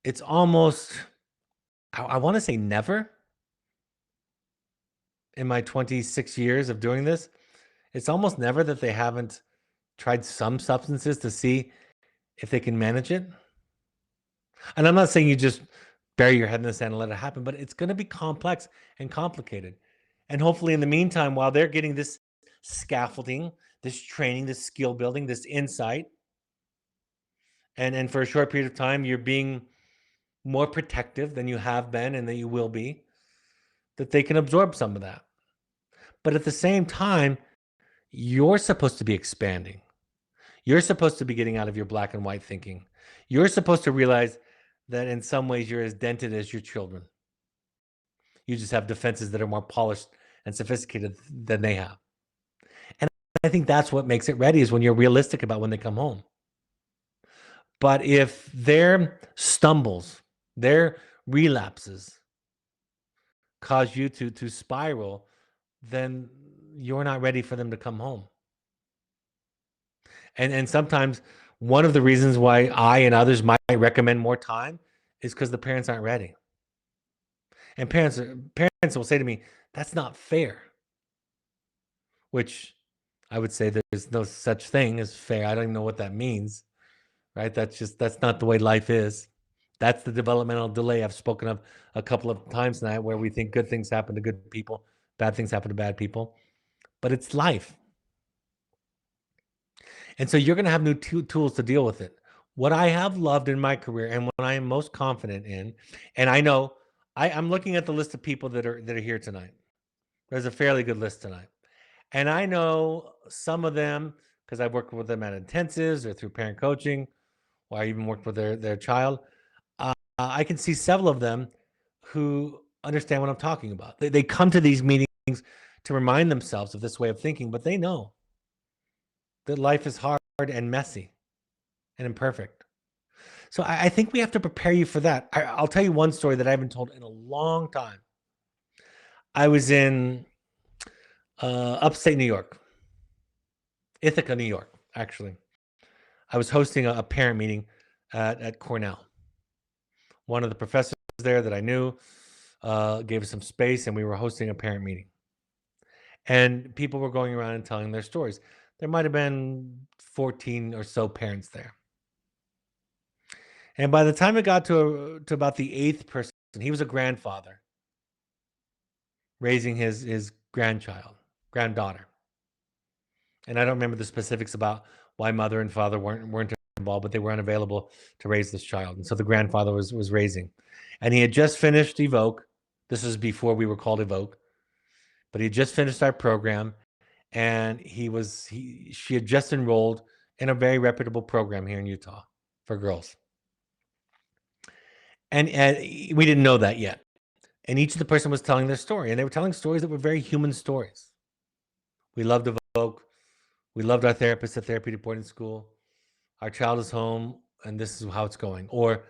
[SPEAKER 1] it's almost, I want to say never in my 26 years of doing this, it's almost never that they haven't tried some substances to see if they can manage it. And I'm not saying you just bury your head in the sand and let it happen, but it's going to be complex and complicated. And hopefully in the meantime, while they're getting this scaffolding, this training, this skill building, this insight, and for a short period of time, you're being more protective than you have been and that you will be, that they can absorb some of that. But at the same time, you're supposed to be expanding. You're supposed to be getting out of your black and white thinking. You're supposed to realize that in some ways you're as dented as your children. You just have defenses that are more polished and sophisticated than they have. And I think that's what makes it ready, is when you're realistic about when they come home. But if their stumbles, their relapses cause you to spiral, then you're not ready for them to come home. And sometimes one of the reasons why I and others might recommend more time is because the parents aren't ready. And parents will say to me, "That's not fair," which I would say there's no such thing as fair. I don't even know what that means, right? That's not the way life is. That's the developmental delay I've spoken of a couple of times tonight, where we think good things happen to good people, bad things happen to bad people, but it's life. And so you're going to have new tools to deal with it. What I have loved in my career and what I am most confident in, and I know I'm looking at the list of people that are here tonight. There's a fairly good list tonight. And I know some of them because I've worked with them at intensives or through parent coaching, or I even worked with their child. I can see several of them who understand what I'm talking about. They come to these meetings to remind themselves of this way of thinking, but they know that life is hard and messy and imperfect. So I think we have to prepare you for that. I'll tell you one story that I haven't told in a long time. I was in upstate New York, Ithaca, New York, actually. I was hosting a parent meeting at Cornell. One of the professors there that I knew gave us some space, and we were hosting a parent meeting. And people were going around and telling their stories. There might have been 14 or so parents there. And by the time it got to about the eighth person, he was a grandfather raising his granddaughter. And I don't remember the specifics about why mother and father weren't involved, but they were unavailable to raise this child. And so the grandfather was raising. And he had just finished Evoke. This was before we were called Evoke. But he had just finished our program, and she had just enrolled in a very reputable program here in Utah for girls. And we didn't know that yet. And each of the person was telling their story, and they were telling stories that were very human stories. We loved Evoke. We loved our therapist at therapeutic boarding school. Our child is home, and this is how it's going. Or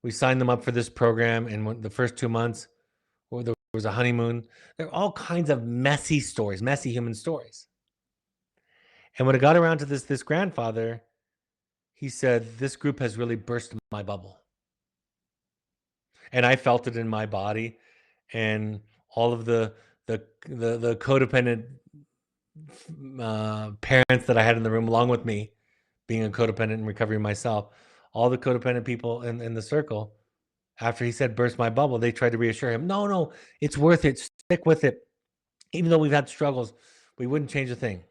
[SPEAKER 1] we signed them up for this program, and the first 2 months, or there was a honeymoon. There are all kinds of messy stories, messy human stories. And when it got around to this grandfather, he said, "This group has really burst my bubble." And I felt it in my body, and all of the codependent parents that I had in the room, along with me, being a codependent in recovery myself, all the codependent people in the circle, after he said burst my bubble, they tried to reassure him, no, it's worth it. Stick with it. Even though we've had struggles, we wouldn't change a thing.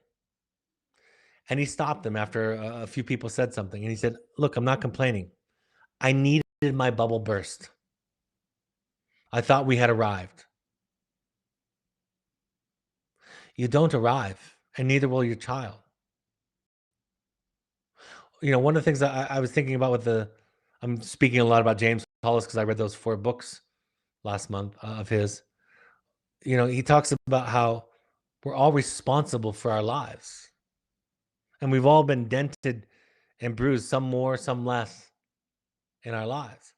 [SPEAKER 1] And he stopped them after a few people said something. And he said, "Look, I'm not complaining. I needed my bubble burst. I thought we had arrived." You don't arrive, and neither will your child. One of the things that I was thinking about I'm speaking a lot about James Hollis because I read those 4 books last month of his. He talks about how we're all responsible for our lives, and we've all been dented and bruised, some more, some less, in our lives.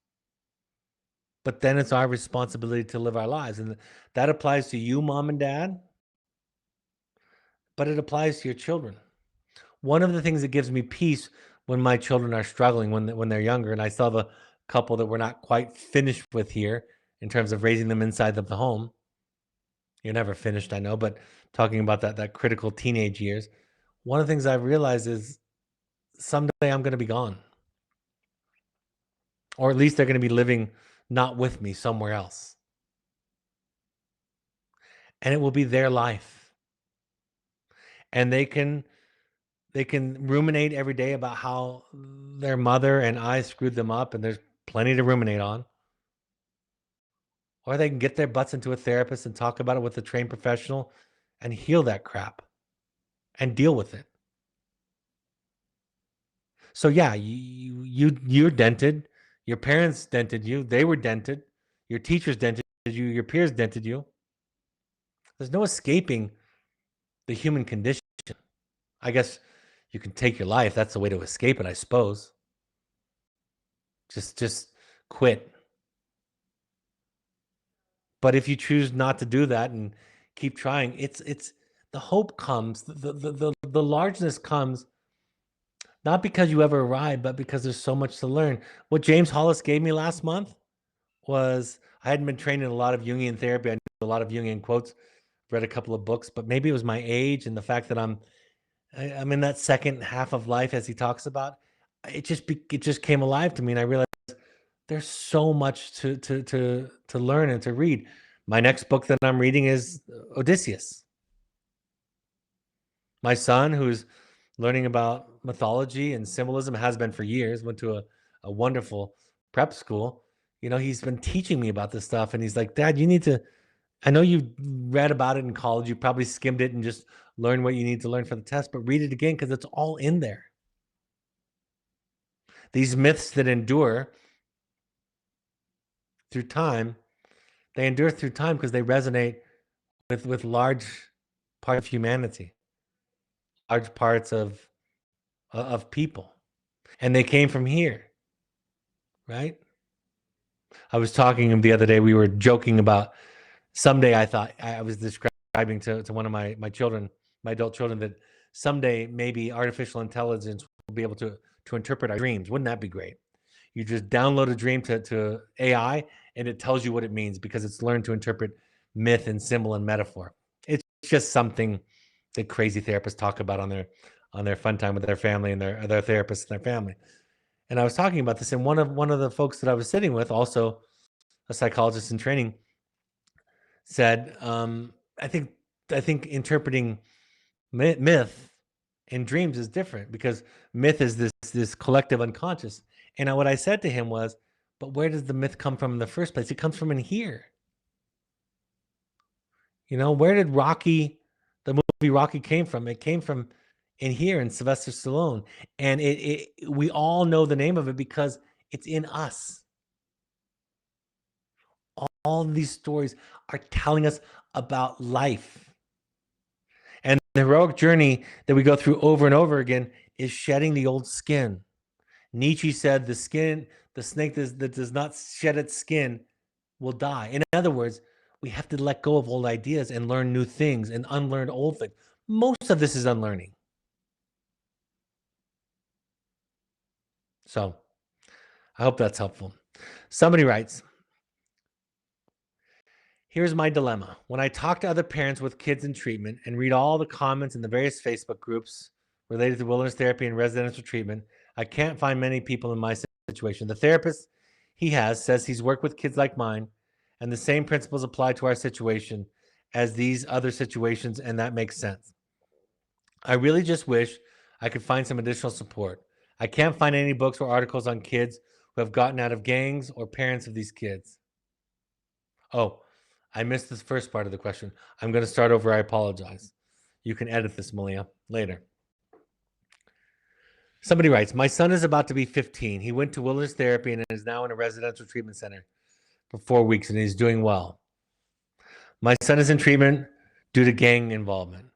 [SPEAKER 1] But then it's our responsibility to live our lives, and that applies to you, mom and dad, but it applies to your children. One of the things that gives me peace when my children are struggling, when they're younger, and I still have a couple that we're not quite finished with here in terms of raising them inside of the home. You're never finished, I know, but talking about that critical teenage years, one of the things I've realized is someday I'm going to be gone, or at least they're going to be living not with me, somewhere else. and it will be their life. And they can ruminate every day about how their mother and I screwed them up, and there's plenty to ruminate on. Or they can get their butts into a therapist and talk about it with a trained professional and heal that crap and deal with it. So yeah, you're dented. Your parents dented you. They were dented. Your teachers dented you. Your peers dented you. There's no escaping the human condition. I guess you can take your life. That's the way to escape it, I suppose. Just quit. But if you choose not to do that and keep trying, it's the hope comes, the largeness comes not because you ever arrive, but because there's so much to learn. What James Hollis gave me last month was, I hadn't been trained in a lot of Jungian therapy. I knew a lot of Jungian quotes, read a couple of books, but maybe it was my age and the fact that I'm in that second half of life, as he talks about. It just came alive to me, and I realized there's so much to learn and to read. My next book that I'm reading is Odysseus. My son, who's learning about mythology and symbolism, has been for years, went to a wonderful prep school. He's been teaching me about this stuff, and he's like, Dad, you need to, I know you read about it in college, you probably skimmed it and just learned what you need to learn for the test, but read it again because it's all in there. These myths that endure through time, they endure through time because they resonate with large part of humanity, large parts of people, and they came from here, right? I was talking the other day. We were joking about someday. I thought I was describing to one of my children, my adult children, that someday maybe artificial intelligence will be able to interpret our dreams. Wouldn't that be great? You just download a dream to AI, and it tells you what it means because it's learned to interpret myth and symbol and metaphor. It's just something that crazy therapists talk about on their fun time with their family and their therapists and their family. And I was talking about this, and one of the folks that I was sitting with, also a psychologist in training, said, I think interpreting myth in dreams is different because myth is this collective unconscious. And what I said to him was, but where does the myth come from in the first place? It comes from in here. Where did the movie Rocky came from? It came from in here in Sylvester Stallone. And we all know the name of it because it's in us. All of these stories are telling us about life. And the heroic journey that we go through over and over again is shedding the old skin. Nietzsche said the snake that does not shed its skin will die. In other words, we have to let go of old ideas and learn new things and unlearn old things. Most of this is unlearning. So I hope that's helpful. Somebody writes, here's my dilemma. When I talk to other parents with kids in treatment and read all the comments in the various Facebook groups related to wilderness therapy and residential treatment, I can't find many people in my situation. The therapist he has says he's worked with kids like mine, and the same principles apply to our situation as these other situations, and that makes sense. I really just wish I could find some additional support. I can't find any books or articles on kids who have gotten out of gangs or parents of these kids. Oh, I missed this first part of the question. I'm going to start over. I apologize. You can edit this, Malia, later. Somebody writes, my son is about to be 15. He went to wilderness therapy and is now in a residential treatment center for 4 weeks, and he's doing well. My son is in treatment due to gang involvement.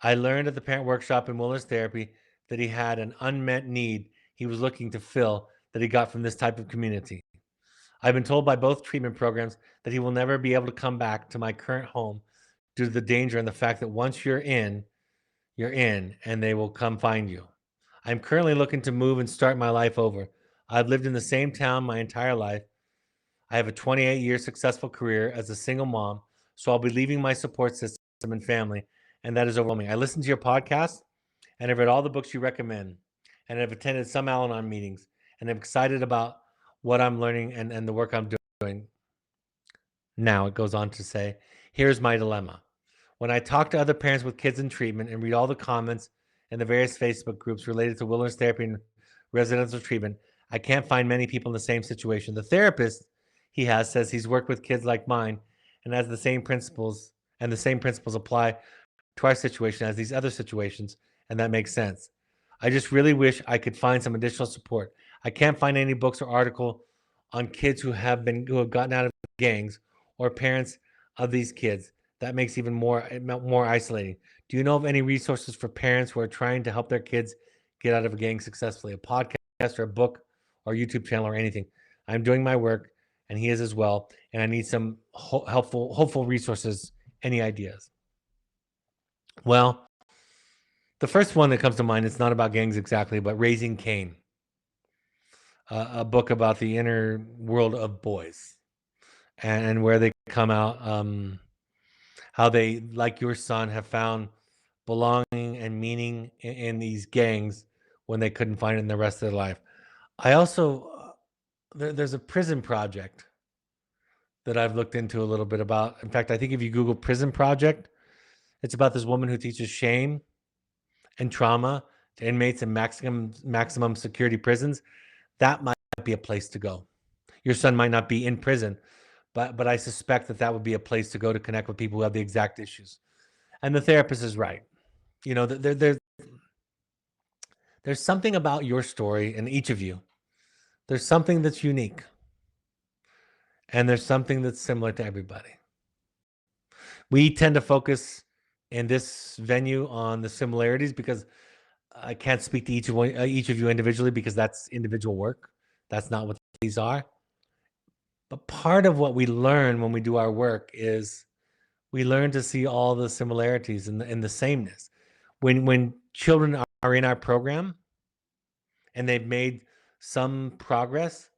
[SPEAKER 1] I learned at the parent workshop in wilderness therapy that he had an unmet need he was looking to fill that he got from this type of community. I've been told by both treatment programs that he will never be able to come back to my current home due to the danger and the fact that once you're in, and they will come find you. I'm currently looking to move and start my life over. I've lived in the same town my entire life. I have a 28-year successful career as a single mom, so I'll be leaving my support system and family, and that is overwhelming. I listened to your podcast, and I've read all the books you recommend, and I've attended some Al-Anon meetings, and I'm excited about what I'm learning and the work I'm doing. Now it goes on to say, here's my dilemma. When I talk to other parents with kids in treatment and read all the comments in the various Facebook groups related to wilderness therapy and residential treatment, I can't find many people in the same situation. The therapist he has says he's worked with kids like mine and has the same principles, and the same principles apply to our situation as these other situations, and that makes sense. I just really wish I could find some additional support. I can't find any books or article on kids who have gotten out of gangs or parents of these kids. That makes even more isolating. Do you know of any resources for parents who are trying to help their kids get out of a gang successfully? A podcast or a book or YouTube channel or anything? I'm doing my work, and he is as well, and I need some hopeful resources. Any ideas? Well, the first one that comes to mind, it's not about gangs exactly, but Raising Cain, a book about the inner world of boys and where they come out, how they, like your son, have found belonging and meaning in these gangs when they couldn't find it in the rest of their life. I also, there's a prison project that I've looked into a little bit about. In fact, I think if you Google prison project, it's about this woman who teaches shame and trauma to inmates in maximum security prisons. That might be a place to go. Your son might not be in prison, but I suspect that would be a place to go to connect with people who have the exact issues. And the therapist is right. You know, there's something about your story and each of you. There's something that's unique, and there's something that's similar to everybody. We tend to focus in this venue on the similarities because I can't speak to each of you individually because that's individual work. That's not what these are. But part of what we learn when we do our work is we learn to see all the similarities and the sameness. When children are in our program and they've made some progress,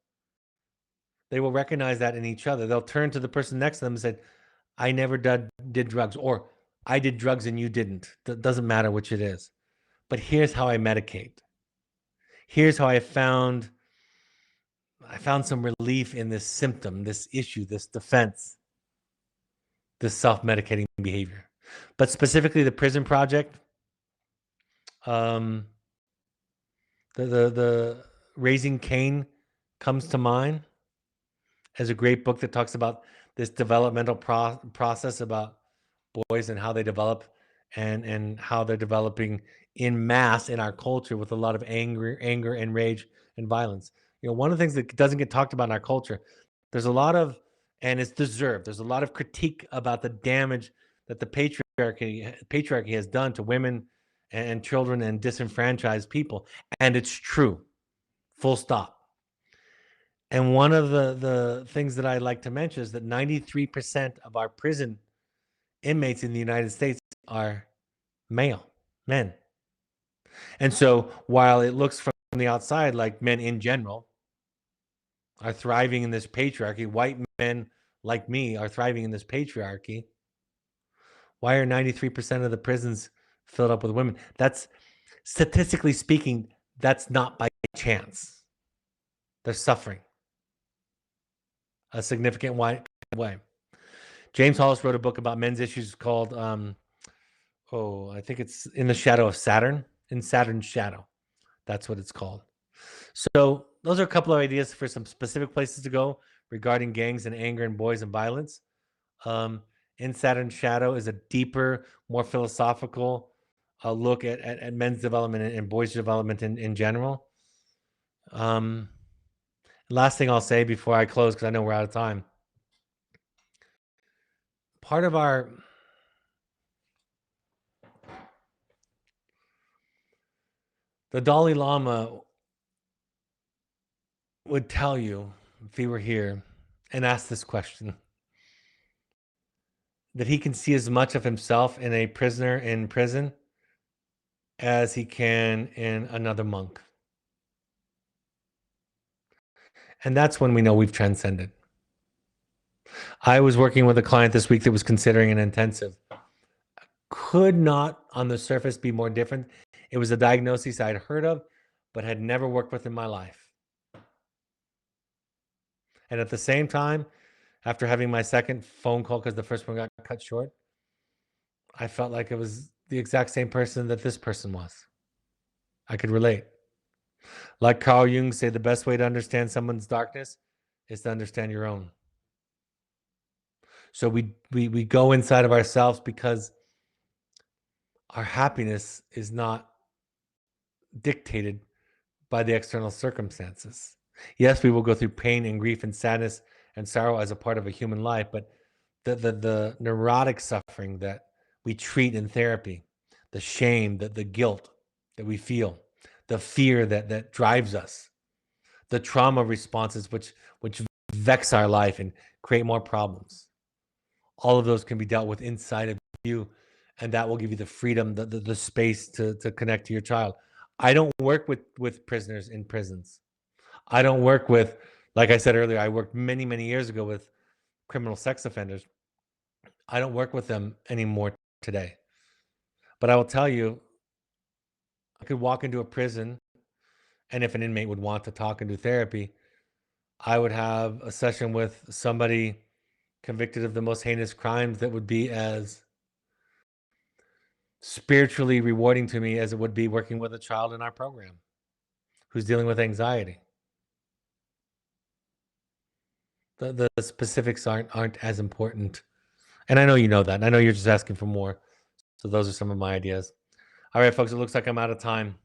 [SPEAKER 1] they will recognize that in each other. They'll turn to the person next to them and say, I never did drugs, or I did drugs and you didn't. It doesn't matter which it is. But here's how I medicate. Here's how I found some relief in this symptom, this issue, this defense, this self-medicating behavior. But specifically the prison project, the Raising Cain comes to mind as a great book that talks about this developmental process about boys and how they develop and how they're developing in mass in our culture with a lot of anger and rage and violence. You know, one of the things that doesn't get talked about in our culture, there's a lot of, and it's deserved, there's a lot of critique about the damage that the patriarchy has done to women and children and disenfranchised people. And it's true, full stop. And one of the things that I like to mention is that 93% of our prison inmates in the United States are male, men. And so while it looks from the outside like men in general are thriving in this patriarchy, white men like me are thriving in this patriarchy, why are 93% of the prisons filled up with women? That's, statistically speaking, that's not by chance. They're suffering a significant way. James Hollis wrote a book about men's issues called, I think it's In the Shadow of Saturn, In Saturn's Shadow. That's what it's called. So those are a couple of ideas for some specific places to go regarding gangs and anger and boys and violence. In Saturn's Shadow is a deeper, more philosophical look at men's development and boys' development in general. Last thing I'll say before I close, because I know we're out of time. Part of the Dalai Lama would tell you, if he were here and asked this question, that he can see as much of himself in a prisoner in prison as he can in another monk. And that's when we know we've transcended. I was working with a client this week that was considering an intensive. Could not on the surface be more different. It was a diagnosis I'd heard of, but had never worked with in my life. And at the same time, after having my second phone call, because the first one got cut short, I felt like it was the exact same person that this person was. I could relate. Like Carl Jung say, the best way to understand someone's darkness is to understand your own. So we go inside of ourselves because our happiness is not dictated by the external circumstances. Yes, we will go through pain and grief and sadness and sorrow as a part of a human life, but the neurotic suffering that we treat in therapy, the shame, the guilt that we feel, the fear that drives us, the trauma responses which vex our life and create more problems. All of those can be dealt with inside of you, and that will give you the freedom, the space to connect to your child. I don't work with prisoners in prisons. I don't work with, like I said earlier, I worked many years ago with criminal sex offenders. I don't work with them anymore today. But I will tell you, I could walk into a prison, and if an inmate would want to talk and do therapy, I would have a session with somebody convicted of the most heinous crimes that would be as spiritually rewarding to me as it would be working with a child in our program who's dealing with anxiety. The specifics aren't as important. And I know you know that. And I know you're just asking for more. So those are some of my ideas. All right, folks, it looks like I'm out of time.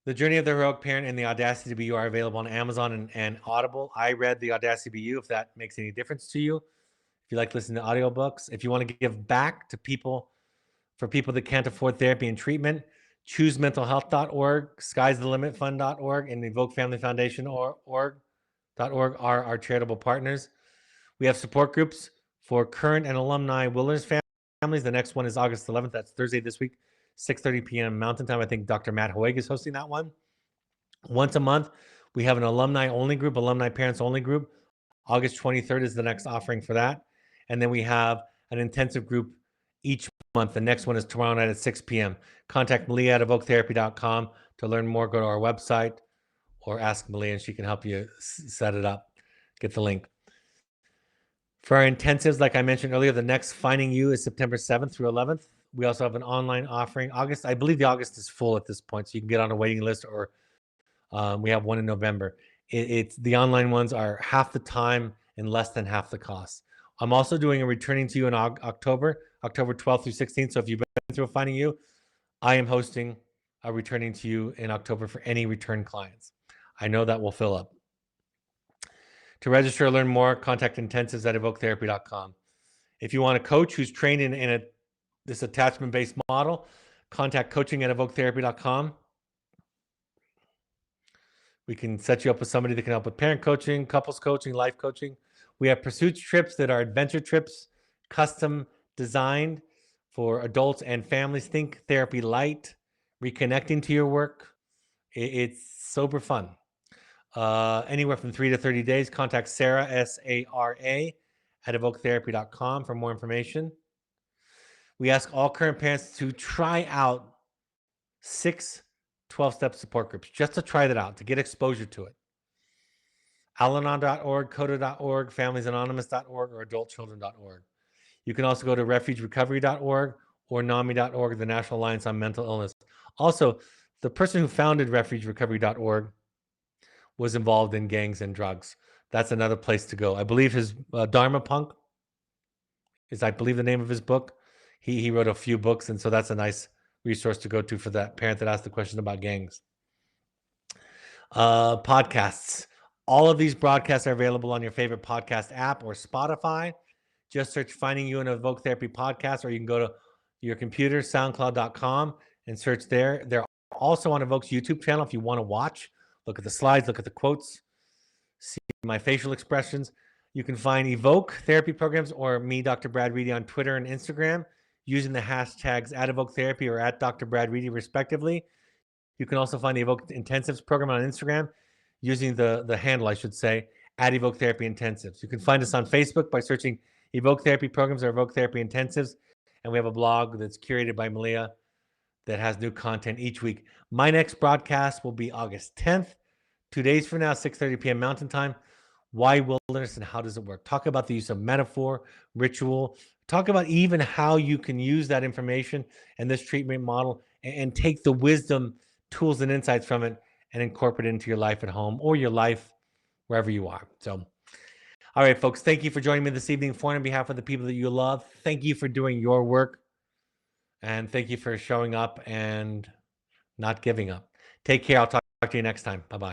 [SPEAKER 1] The Journey of the Heroic Parent and The Audacity to Be You are available on Amazon and Audible. I read The Audacity to Be You, if that makes any difference to you. If you like listening to audiobooks, if you want to give back to people, for people that can't afford therapy and treatment, choosementalhealth.org, sky'sthelimitfund.org, and evokefamilyfoundation.org are our charitable partners. We have support groups for current and alumni wilderness families. The next one is August 11th. That's Thursday this week, 6:30 p.m. Mountain Time. I think Dr. Matt Hoeg is hosting that one. Once a month, we have an alumni-only group, alumni parents-only group. August 23rd is the next offering for that. And then we have an intensive group each month. The next one is tomorrow night at 6 p.m. Contact Malia at evoketherapy.com to learn more. Go to our website or ask Malia and she can help you set it up. Get the link. For our intensives, like I mentioned earlier, the next Finding You is September 7th through 11th. We also have an online offering. August, I believe the August is full at this point, so you can get on a waiting list, or we have one in November. It's the online ones are half the time and less than half the cost. I'm also doing a Returning to You in October 12th through 16th. So if you've been through a Finding You, I am hosting a Returning to You in October for any return clients. I know that will fill up. To register or learn more, contact intensives at evoketherapy.com. If you want a coach who's trained in this attachment-based model, contact coaching at evoketherapy.com. We can set you up with somebody that can help with parent coaching, couples coaching, life coaching. We have pursuits trips that are adventure trips, custom designed for adults and families. Think therapy light, reconnecting to your work. It's super fun. Anywhere from 3 to 30 days. Contact Sarah, S-A-R-A, at evoketherapy.com for more information. We ask all current parents to try out 6 12-step support groups, just to try that out, to get exposure to it. Al-Anon.org, CODA.org, FamiliesAnonymous.org, or AdultChildren.org. You can also go to RefugeRecovery.org or NAMI.org, the National Alliance on Mental Illness. Also, the person who founded RefugeRecovery.org was involved in gangs and drugs. That's another place to go. I believe his Dharma Punk is, I believe, the name of his book. He wrote a few books, and so that's a nice resource to go to for that parent that asked the question about gangs. Podcasts. All of these broadcasts are available on your favorite podcast app or Spotify. Just search Finding You in Evoke Therapy Podcast, or you can go to your computer, soundcloud.com, and search there. They're also on Evoke's YouTube channel if you want to watch. Look at the slides, look at the quotes, see my facial expressions. You can find Evoke Therapy Programs or me, Dr. Brad Reedy, on Twitter and Instagram using the hashtags at Evoke Therapy or at Dr. Brad Reedy, respectively. You can also find the Evoke Intensives program on Instagram using the handle, I should say, at Evoke Therapy Intensives. You can find us on Facebook by searching Evoke Therapy Programs or Evoke Therapy Intensives. And we have a blog that's curated by Malia that has new content each week. My next broadcast will be August 10th, 2 days from now, 6:30 p.m. Mountain Time. Why wilderness and how does it work? Talk about the use of metaphor, ritual. Talk about even how you can use that information and this treatment model and take the wisdom, tools, and insights from it and incorporate it into your life at home or your life wherever you are. So, all right, folks, thank you for joining me this evening. For on behalf of the people that you love, thank you for doing your work. And thank you for showing up and not giving up. Take care. I'll talk to you next time. Bye-bye.